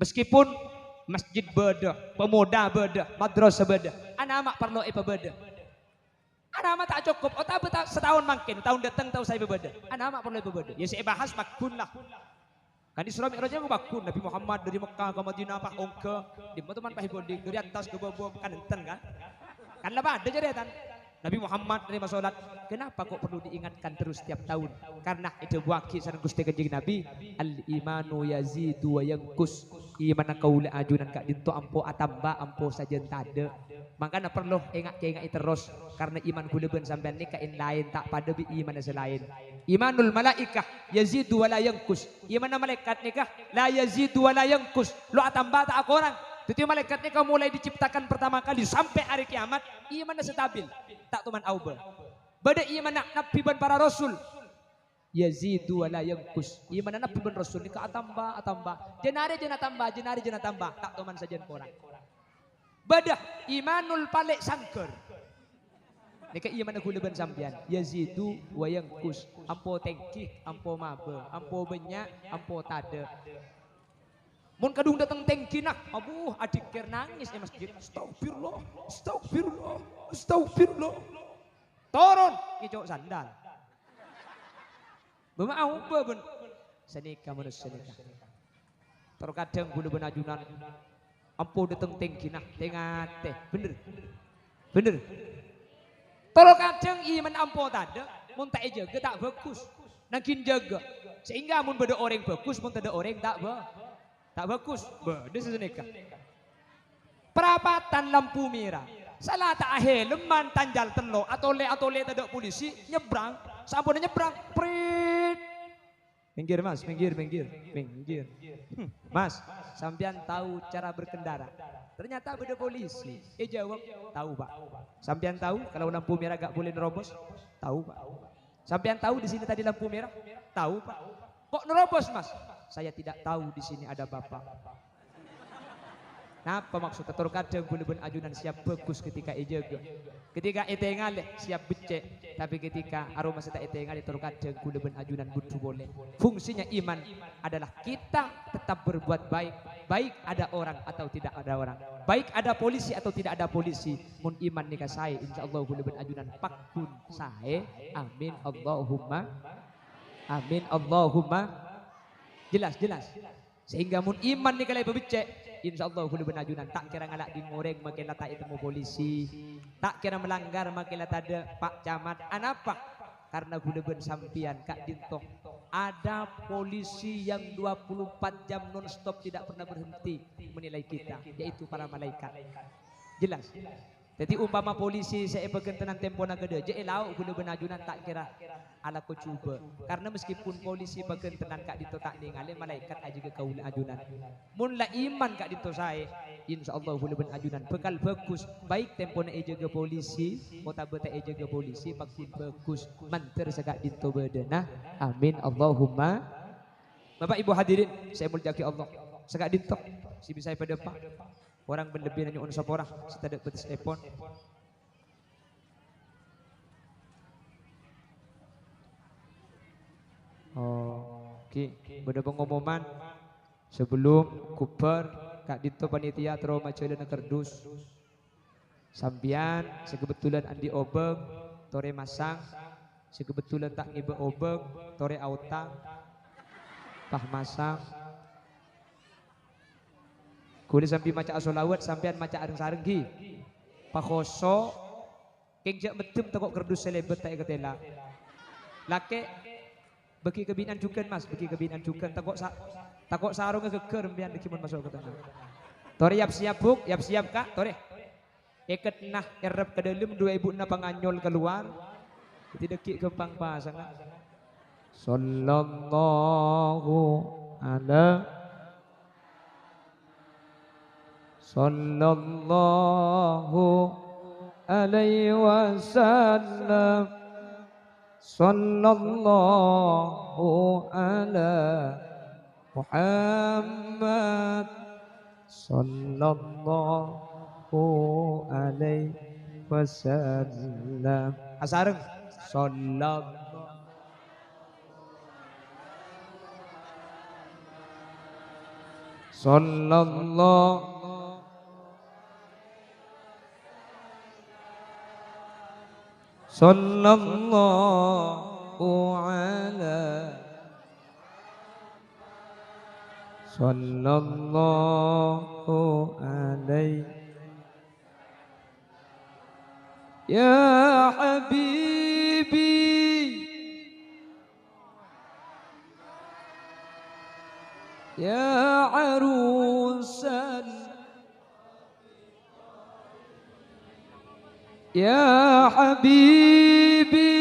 meskipun masjid beda pemuda beda madrasah beda anak-anak perlu beda anak-anak tak cukup tapi setahun makin tahun datang tahu saya beda anak-anak perlu beda ya saya bahas makbun lah kan Isra Mi'rajnya makbun Nabi Muhammad dari Mekah ke Madinah pak ongke di teman pak bonding dari atas ke bawah kan enten kan lah ada jadian Nabi Muhammad dari masolat kenapa kok perlu diingatkan terus setiap tahun karena itu waki sareng Gusti Kanjeng Nabi al imanu yazidu wa yanqus iman kaula ajunan kak dinto ampo atamba ampo sajen tade makanya perlu ingat terus karena iman kula ben sampean ni kain lain tak pada bi iman selain imanul malaikah yazidu wa la yanqus iman malaikat nikah la yazidu wa la yanqus lu atamba tak orang itu malaikatnya kau mulai diciptakan pertama kali sampai hari kiamat imannya stabil tak tuman auba beda iman nabi ban para rasul yazidu wala yanqus iman nabi ban rasul ni ka atamba jenari tambah tak tuman sajen orang beda imanul palik sangker nika iman aku leban sampean yazidu wa yanqus ampo tengki ampo mabe ampo benyak ampo tade mun kadung datang tengki nak abuh adik ker nangis ya masjid astagfirullah turun ngicok sandal bemau ben senika manusia senika terkadang gula benajunan ampo datang tengki nak tengah teh bener terkadang iman ampo tade mun tak jaga tak bagus nakin jaga sehingga mun beda orang bagus mun tak ada orang tak bagus, beda sesenika. Perapatan lampu merah, salah tak helman tanjal telo atau le tak ada polisi nyebrang, sampun nyebrang, prit, Minggir mas, minggir, minggir, minggir. Mas, sampean tahu cara berkendara? Ternyata ada polisi. Jawab, tahu pak. Sampean tahu kalau lampu merah gak boleh nerobos? Tahu pak. Sampean tahu di sini tadi lampu merah? Tahu pak. Kok nerobos mas? Saya tidak tahu di sini ada bapak. Napa maksud tetur kadang bule-bule ajunan siap bagus ketika ejaga. Ketika etengal siap becek, tapi ketika aroma seta etengal tetur kadang bule-bule ajunan butuh boleh. Fungsinya iman adalah kita tetap berbuat baik, baik ada orang atau tidak ada orang, baik ada polisi atau tidak ada polisi. Mun iman nikah saya, insyaallah bule-bule ajunan pakun saya. Amin Allahumma, amin Allahumma. Jelas, jelas. Sehingga mun iman nikah lagi becek. InsyaAllah boleh benajunan. Tak kira ngalak digoreng makin tak itu polisi. Tak kira melanggar makin tak ada Pak Camat. Anapa? Karena boleh bersampian Kak Dinto. Ada polisi yang 24 jam non stop tidak pernah berhenti menilai kita. Yaitu para malaikat. Jelas? Jadi umpama polisi saya pegang tenang tempo nak gede, je lau guna benajunan tak kira ala ko cuba. Karena meskipun polisi pegang tenang kak dito tak ningalin malaikat aja ke kaula ajunan. Mun la iman kak dito saya, insyaallah guna benajunan bekal bagus. Baik tempo nak eja ke polisi, kota beta eja ke polisi makin bagus. Manter segak dito bedena. Amin Allahumma. Bapak Ibu hadirin, saya muliakan Allah. Segak dito si bisa pada Pak. Orang berlebih hanya unsur orang, kita ada petis epon. Oke, pada pengumuman sebelum kuper Kak Dito panitia trauma celana kerdus. Sampian sekebetulan andi obeng, tore masang, sekebetulan tak ngibe obeng, tore autang, pah masang. Kulit sampai maca asolawat sampean maca areng-sareng gi. Pakhoso kengjak betem takok kerdus selebet tak ketela. Lake bagi kebinan jukan mas, bagi kebinan jukan takok sarung geger mbian dikimun masuk ke tanah. Tore yap siap buk, yap siap kak, tore. Iket nah erep ke dalam 2006 panganyol keluar. Tidak dekik kempang pasang. Sallallahu ala Sallallahu alaihi wasallam. Sallallahu ala Muhammad. Sallallahu alaihi wasallam. Asareng. Sallallahu Sallallahu Sallallahu ala Sallallahu alaihi Ya Habibi Ya Arusan Ya Habibi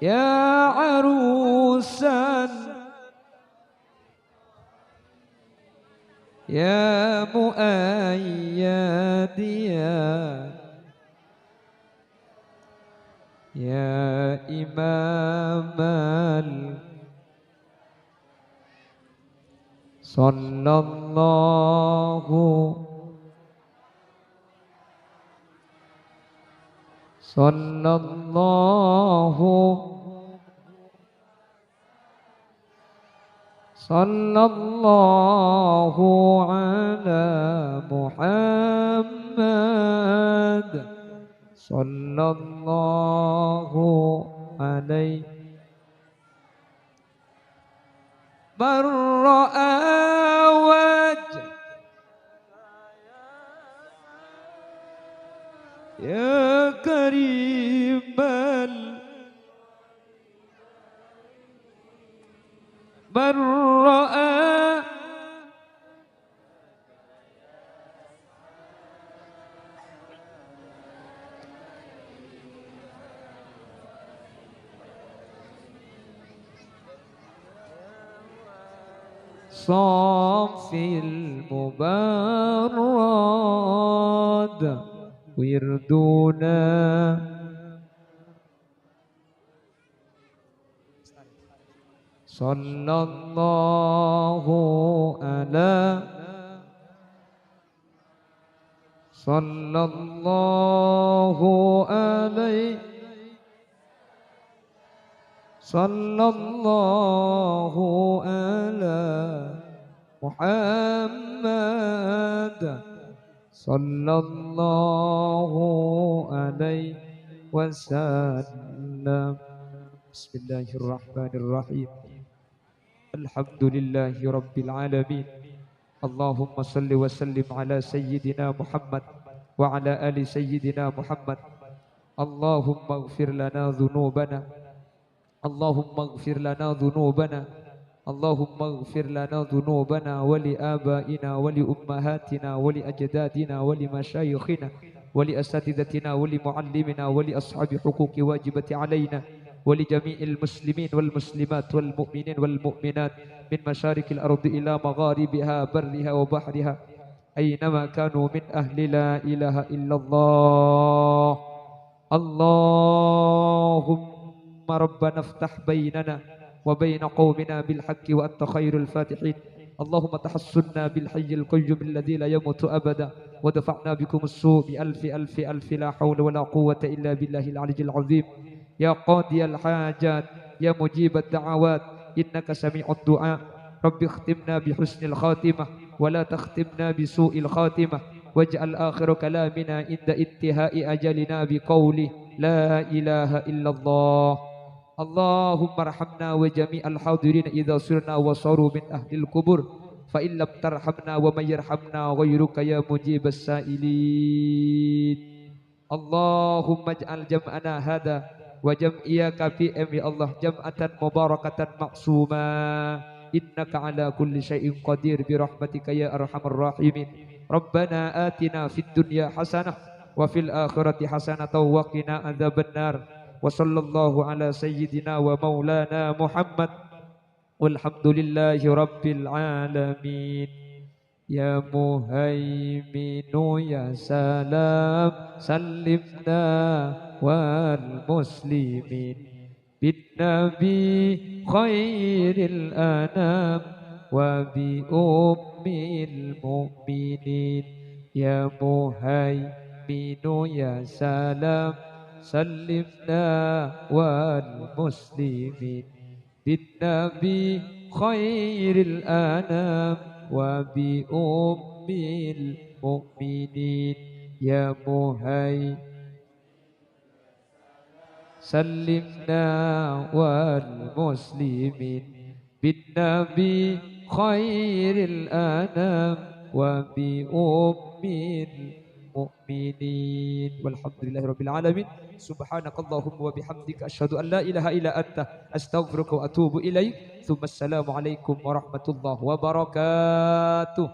Ya Arusan Ya Muayyadiya Ya Imam Sallallahu ala Muhammad Sallallahu alaihi Barra'awaj Ya Karimal Barra'a صافي المبرد وردنا صلى الله على صلى الله عليه صلى الله على محمد صلى الله عليه وسلم. بسم الله الرحمن الرحيم. الحمد لله رب العالمين. اللهم صل وسلم على سيدنا محمد وعلى آل سيدنا محمد. اللهم اغفر لنا ذنوبنا اللهم اغفر لنا ذنوبنا اللهم اغفر لنا ذنوبنا ولآبائنا ولأمهاتنا ولأجدادنا ولمشايخنا ولأساتذتنا ولمعلمنا ولأصحاب حقوق واجبة علينا ولجميع المسلمين والمسلمات والمؤمنين والمؤمنات من مشارق الأرض إلى مغاربها برها وبحرها أينما كانوا من أهل لا إله إلا الله. اللهم ربنا افتح بيننا وبين قومنا بالحق وأنت خير الفاتحين. اللهم تحصنا بالحي القيوم الذي لا يموت أبدا ودفعنا بكم السوء بألف ألف ألف لا حول ولا قوة إلا بالله العلي العظيم. يا قاضي الحاجات يا مجيب الدعوات إنك سميع الدعاء. رب اختمنا بحسن الخاتمة ولا تختمنا بسوء الخاتمة واجعل آخر كلامنا عند انتهاء أجلنا بقول لا إله إلا الله. اللهم ارحمنا وجميع الحاضرين إذا صرنا وصاروا من أهل القبور فإن لم ترحمنا ومن يرحمنا غيرك يا مجيب السائلين. اللهم اجعل جمعنا هذا وجمعيك في يا الله جمعة مباركة معصومة إنك على كل شيء قدير برحمتك يا أرحم الراحمين. ربنا آتنا في الدنيا حسنة وفي الآخرة حسنة وقنا عذاب النار. وصلى الله على سيدنا ومولانا محمد والحمد لله رب العالمين. يا مهيمن يا سلام سلمنا والمسلمين بالنبي خير الأنام وبأم المؤمنين. يا مهيمن يا سلام سلمنا والمسلمين بالنبي خير الأنام وبأم المؤمنين. يا مهيمن سلمنا والمسلمين بالنبي خير الأنام وبأم المؤمنين. والحمد لله رب العالمين. سبحانك اللهم وبحمدك أشهد أن لا إله إلا أنت أستغفرك وأتوب إليك. ثم السلام عليكم ورحمة الله وبركاته.